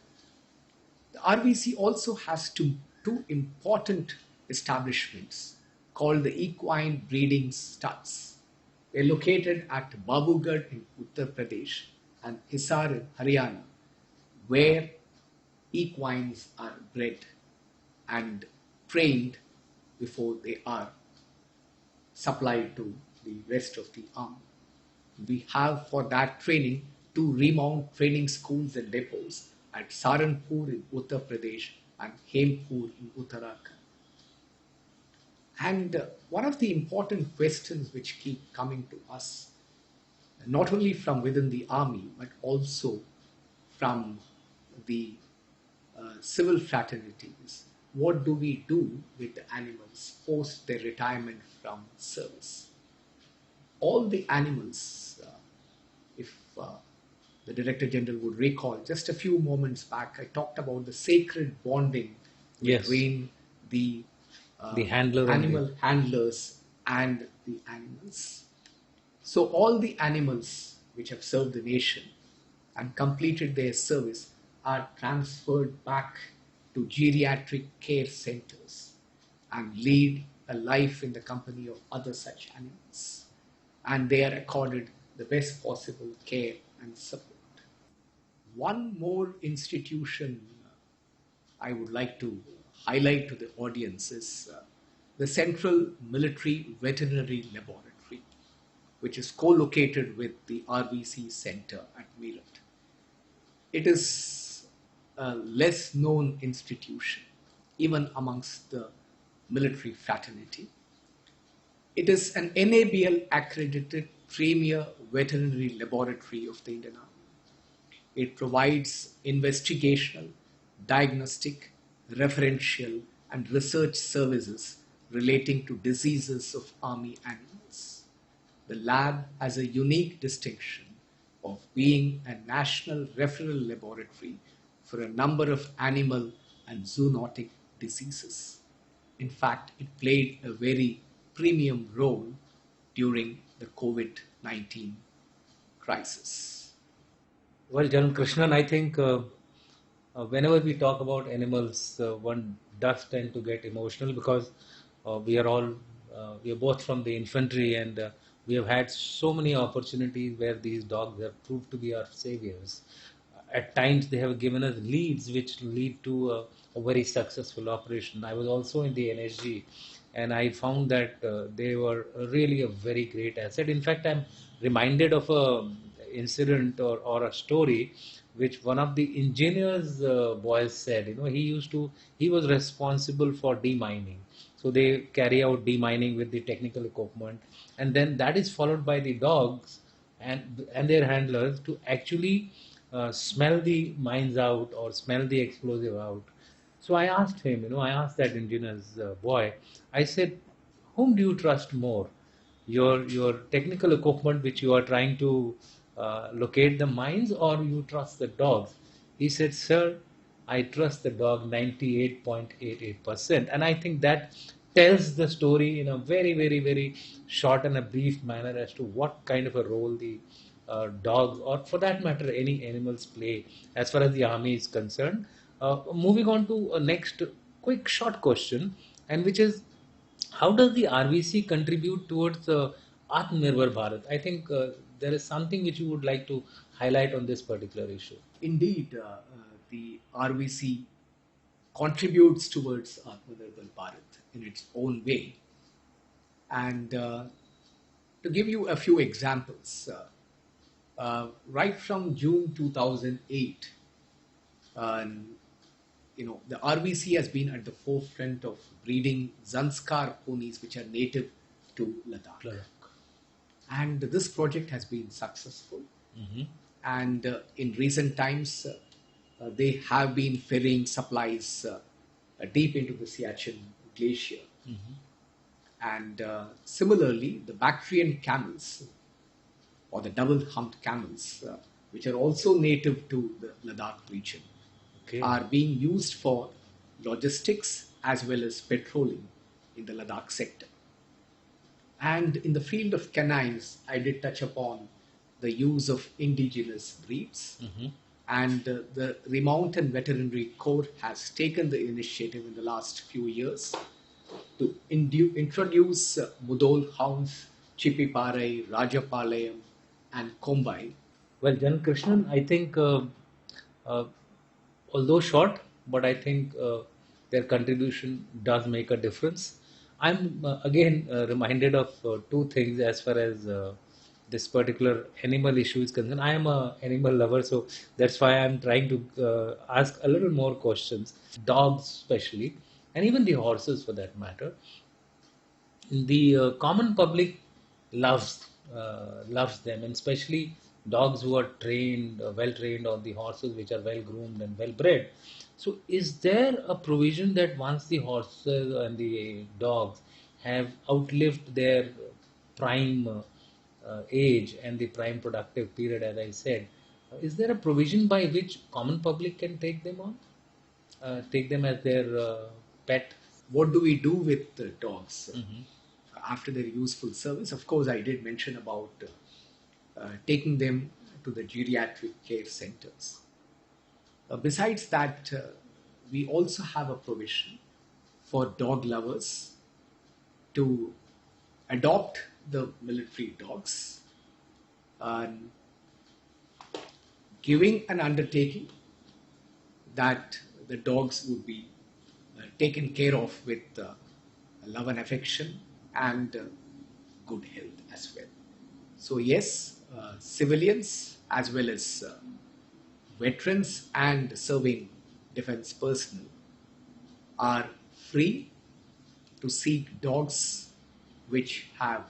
The RVC also has two important establishments called the Equine Breeding Studs. They're located at Babugarh in Uttar Pradesh and Hisar in Haryana, where equines are bred and trained before they are supplied to the rest of the army. We have for that training two remount training schools and depots at Saranpur in Uttar Pradesh and Hempur in Uttarakhand. And one of the important questions which keep coming to us, not only from within the army, but also from the civil fraternities, what do we do with the animals post their retirement from service? All the animals, if the Director General would recall, just a few moments back, I talked about the sacred bonding Yes. between the handler and animal handlers and the animals. So all the animals which have served the nation and completed their service are transferred back to geriatric care centers and lead a life in the company of other such animals. And they are accorded the best possible care and support. One more institution I would like to highlight to the audience is the Central Military Veterinary Laboratory, which is co-located with the RBC Center at Meerut. It is a less known institution, even amongst the military fraternity. It is an NABL accredited premier veterinary laboratory of the Indian Army. It provides investigational, diagnostic, referential, and research services relating to diseases of Army animals. The lab has a unique distinction of being a national referral laboratory for a number of animal and zoonotic diseases. In fact, it played a very premium role during the COVID-19 crisis. Well, General Krishnan, I think whenever we talk about animals, one does tend to get emotional because we are both from the infantry, and we have had so many opportunities where these dogs have proved to be our saviors. At times, they have given us leads which lead to a very successful operation. I was also in the NSG, and I found that they were really a very great asset. In fact, I'm reminded of a incident or a story which one of the engineers boys said. He was responsible for demining. So they carry out demining with the technical equipment, and then that is followed by the dogs and their handlers to actually smell the mines out or smell the explosive out. So I asked him, I asked that engineer's boy, I said, whom do you trust more? Your technical equipment which you are trying to locate the mines, or you trust the dogs? He said, sir, I trust the dog 98.88%. And I think that tells the story in a very, very, very short and a brief manner as to what kind of a role the dogs, or for that matter, any animals play as far as the army is concerned. Moving on to a next quick short question, and which is, how does the RBC contribute towards Atmanirbhar Bharat? I think there is something which you would like to highlight on this particular issue. Indeed, the RVC contributes towards Atmanirbhar Bharat in its own way. And to give you a few examples, right from June 2008, the RVC has been at the forefront of breeding Zanskar ponies, which are native to Ladakh. And this project has been successful. Mm-hmm. And in recent times, they have been ferrying supplies deep into the Siachen Glacier. Mm-hmm. And similarly, the Bactrian camels, or the double-humped camels, which are also native to the Ladakh region, Okay. are being used for logistics as well as patrolling in the Ladakh sector. And in the field of canines, I did touch upon the use of indigenous breeds. Mm-hmm. And the Remountain Veterinary Corps has taken the initiative in the last few years to introduce Mudol hounds, Chippiparai, Rajapalayam, and Kombai. Well, Jan Krishnan, I think, uh, although short, but I think their contribution does make a difference. I'm again reminded of two things as far as this particular animal issue is concerned. I am a animal lover, so that's why I'm trying to ask a little more questions. Dogs, especially, and even the horses, for that matter. The common public loves them, and especially dogs who are trained, well trained, or the horses which are well groomed and well bred. So, is there a provision that once the horses and the dogs have outlived their prime age and the prime productive period, as I said, Is there a provision by which common public can take them on, take them as their pet? What do we do with the dogs Mm-hmm. after their useful service? Of course, I did mention about taking them to the geriatric care centers. Besides that, we also have a provision for dog lovers to adopt the military dogs, and giving an undertaking that the dogs would be taken care of with love and affection and good health as well. So, yes, civilians as well as veterans and serving defense personnel are free to seek dogs which have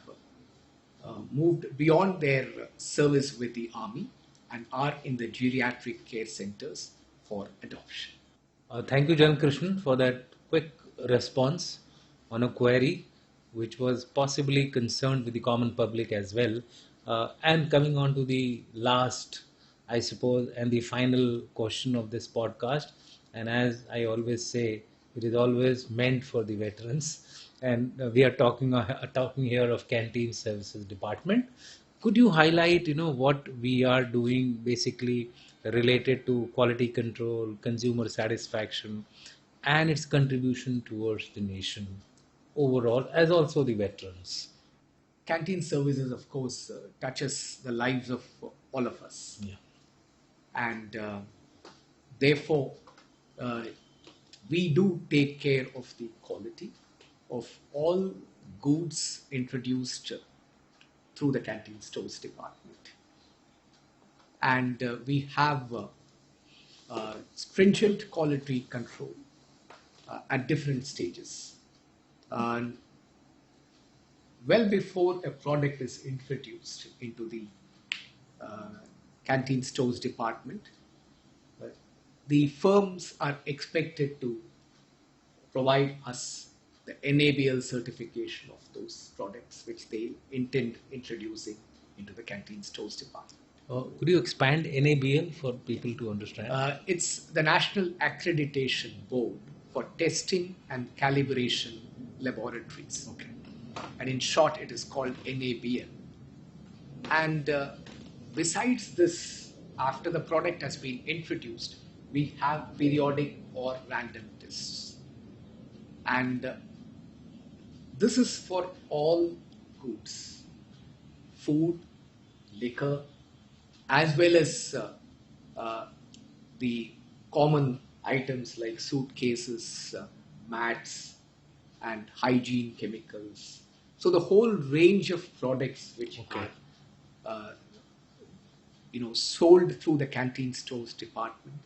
moved beyond their service with the army and are in the geriatric care centers for adoption. Thank you, Jan Krishnan, for that quick response on a query which was possibly concerned with the common public as well. And coming on to the last, I suppose, and the final question of this podcast. And as I always say, it is always meant for the veterans. And we are talking here of canteen services department. Could you highlight, what we are doing basically related to quality control, consumer satisfaction, and its contribution towards the nation overall, as also the veterans? Canteen services, of course, touches the lives of all of us, Yeah. and therefore we do take care of the quality of all goods introduced through the canteen stores department, and we have stringent quality control at different stages. And well before a product is introduced into the uh, canteen stores department, uh, the firms are expected to provide us the NABL certification of those products which they intend introducing into the canteen stores department. Could you expand NABL for people to understand? It's the National Accreditation Board for Testing and Calibration Laboratories. Okay. And in short, it is called NABL. And besides this, after the product has been introduced, we have periodic or random tests. And this is for all goods, food, liquor, as well as the common items like suitcases, mats, and hygiene chemicals. So the whole range of products which Okay. are sold through the canteen stores department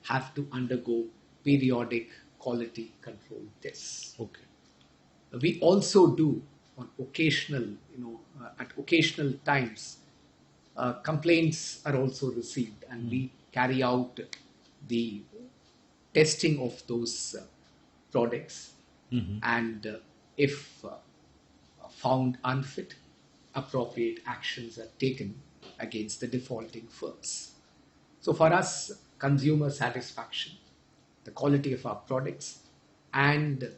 have to undergo periodic quality control tests. Okay. We also do on occasional, at occasional times, complaints are also received, and we carry out the testing of those products. Mhm. And if found unfit, appropriate actions are taken against the defaulting firms. So for us, consumer satisfaction, the quality of our products, and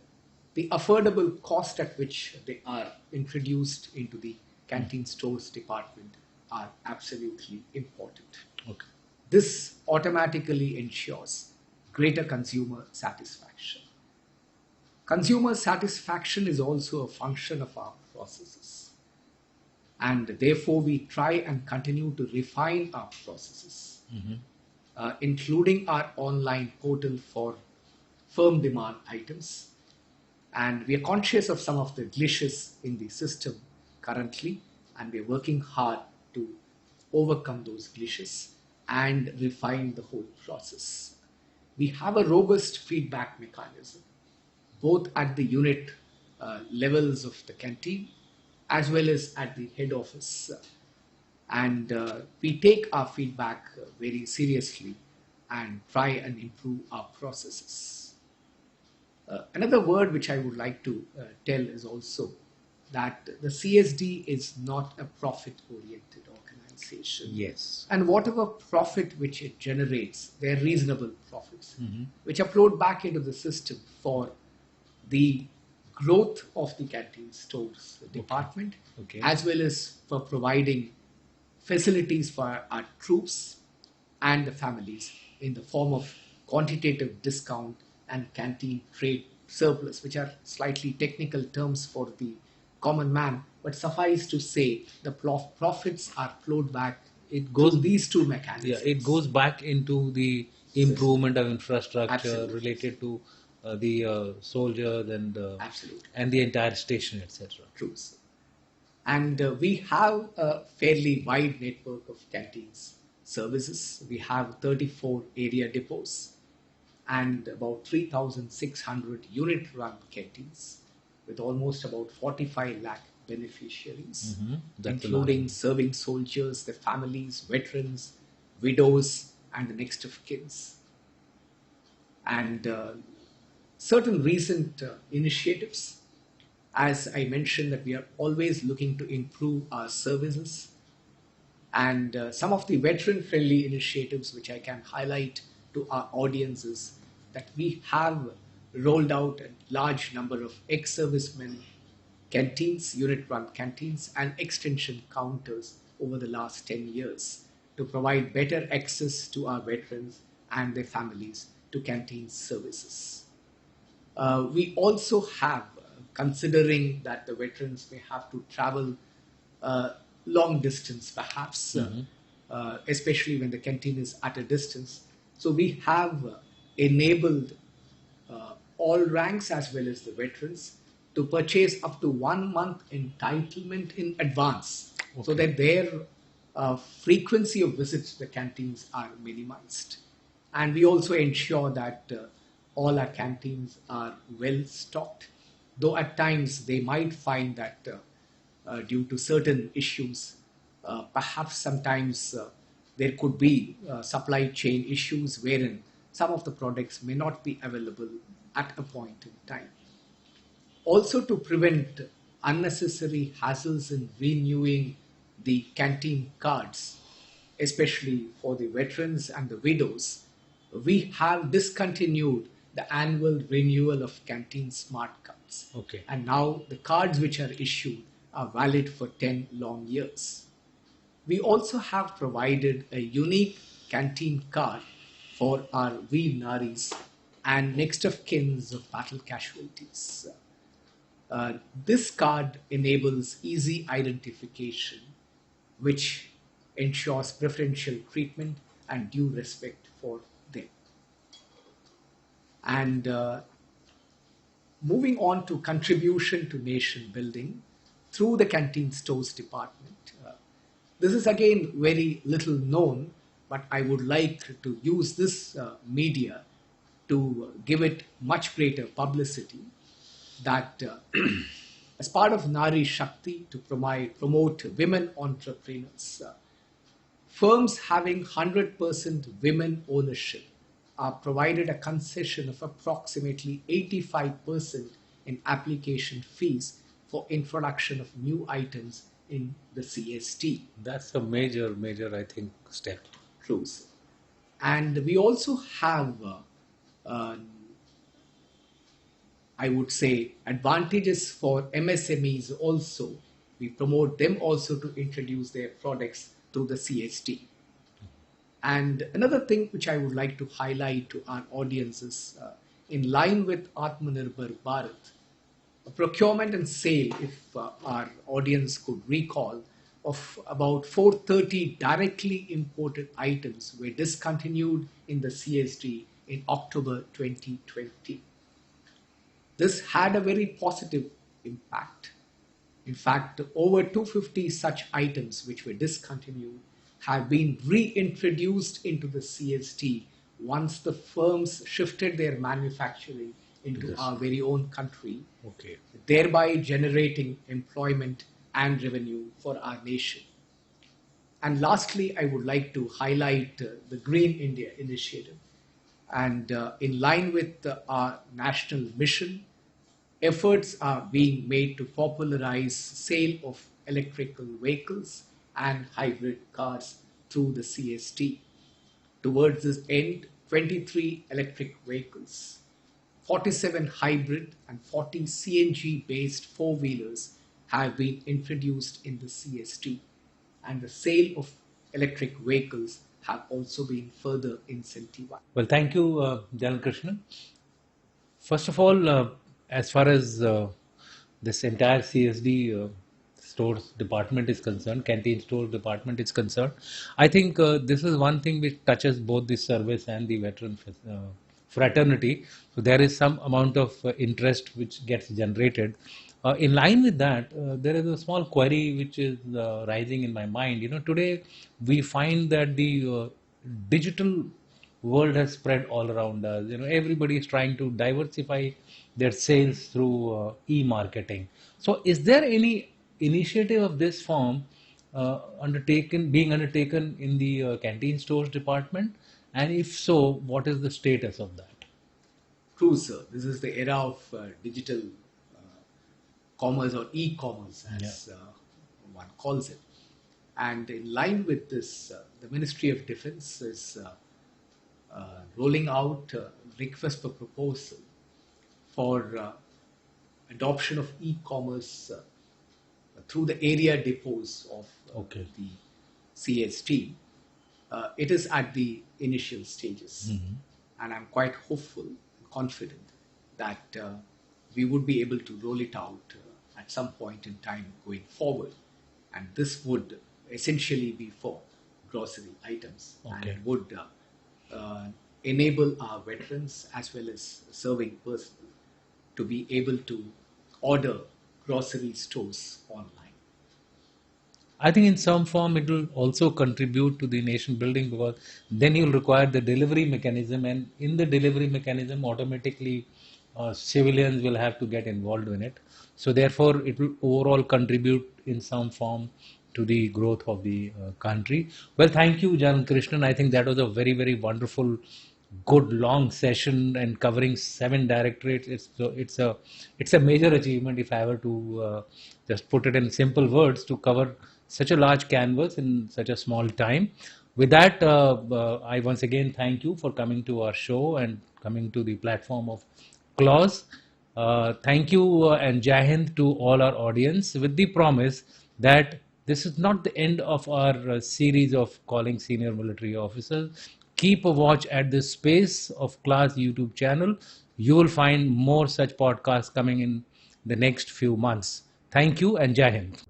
the affordable cost at which they are introduced into the canteen stores department are absolutely important. Okay. This automatically ensures greater consumer satisfaction. Consumer satisfaction is also a function of our processes, and therefore we try and continue to refine our processes, including our online portal for firm demand items. And we are conscious of some of the glitches in the system currently, and we are working hard to overcome those glitches and refine the whole process. We have a robust feedback mechanism, both at the unit levels of the canteen as well as at the head office. And we take our feedback very seriously and try and improve our processes. Another word which I would like to tell is also that the CSD is not a profit-oriented organization. compensation. Yes. And whatever profit which it generates, they're reasonable profits, Mm-hmm. which are flowed back into the system for the growth of the canteen stores department, Okay. as well as for providing facilities for our troops and the families in the form of quantitative discount and canteen trade surplus, which are slightly technical terms for the common man, but suffice to say the profits are flowed back It goes. through these two Yeah, mechanisms. it goes back into the improvement of infrastructure Absolutely. related to the soldiers Absolutely. and the entire station, etc. True. Sir. And we have a fairly wide network of canteens services. We have 34 area depots and about 3,600 unit run canteens with almost about 45 lakh beneficiaries, That's a including lot. serving soldiers, their families, veterans, widows, and the next of kins. And certain recent initiatives, as I mentioned, that we are always looking to improve our services, and some of the veteran friendly initiatives which I can highlight to our audiences, that we have rolled out a large number of ex-servicemen canteens, unit run canteens, and extension counters over the last 10 years to provide better access to our veterans and their families to canteen services. We also have, considering that the veterans may have to travel long distance perhaps, especially when the canteen is at a distance. So we have enabled all ranks as well as the veterans to purchase up to 1 month entitlement in advance, so that their frequency of visits to the canteens are minimized. And we also ensure that all our canteens are well stocked, though at times they might find that due to certain issues, perhaps sometimes there could be supply chain issues wherein some of the products may not be available at a point in time. Also, to prevent unnecessary hassles in renewing the canteen cards, especially for the veterans and the widows, we have discontinued the annual renewal of canteen smart cards. Okay. And now the cards which are issued are valid for 10 long years. We also have provided a unique canteen card for our Veer Naris and next of kins of battle casualties. This card enables easy identification, which ensures preferential treatment and due respect for them. And moving on to contribution to nation building through the canteen stores department. This is again very little known, but I would like to use this media to give it much greater publicity, that as part of Nari Shakti to promote women entrepreneurs, firms having 100% women ownership are provided a concession of approximately 85% in application fees for introduction of new items in the CST. That's a major, I think, step. True. And we also have, I would say, advantages for MSMEs also. We promote them also to introduce their products through the CST. And another thing which I would like to highlight to our audiences, in line with Atmanirbhar Bharat, procurement and sale, if our audience could recall, of about 430 directly imported items were discontinued in the CSD in October 2020. This had a very positive impact. In fact, over 250 such items which were discontinued have been reintroduced into the CST once the firms shifted their manufacturing into our very own country, Okay. thereby generating employment and revenue for our nation. And lastly, I would like to highlight the Green India initiative. And in line with our national mission, efforts are being made to popularize sale of electrical vehicles and hybrid cars through the CST. Towards this end, 23 electric vehicles, 47 hybrid and 40 CNG based four wheelers have been introduced in the CST, and the sale of electric vehicles have also been further incentivized. Well, thank you, Jalan Krishnan. First of all, as far as this entire CSD stores department is concerned, canteen store department is concerned, I think this is one thing which touches both the service and the veteran fraternity. So there is some amount of interest which gets generated. In line with that, there is a small query which is rising in my mind. Today we find that the digital world has spread all around us. Everybody is trying to diversify their sales through e-marketing. So is there any initiative of this form being undertaken in the canteen stores department, and if so, what is the status of that? True, sir. This is the era of digital commerce, or e-commerce as one calls it. And in line with this, the Ministry of Defense is rolling out a request for proposal for adoption of e-commerce through the area depots of the CST. It is at the initial stages, and I'm quite hopeful and confident that we would be able to roll it out at some point in time going forward. And this would essentially be for grocery items, and would enable our veterans as well as serving personnel to be able to order grocery stores online. I think in some form it will also contribute to the nation building, because then you'll require the delivery mechanism, and in the delivery mechanism automatically civilians will have to get involved in it. So therefore it will overall contribute in some form to the growth of the country. Well, thank you, Jalan Krishnan. I think that was a very, very wonderful, good long session, and covering 7 directorates. It's a major achievement, if I were to just put it in simple words, to cover such a large canvas in such a small time. With that, I once again thank you for coming to our show and coming to the platform of Clause. Thank you and Jai Hind to all our audience, with the promise that this is not the end of our series of calling senior military officers. Keep a watch at this Space of Class YouTube channel. You will find more such podcasts coming in the next few months. Thank you and Jai Hind.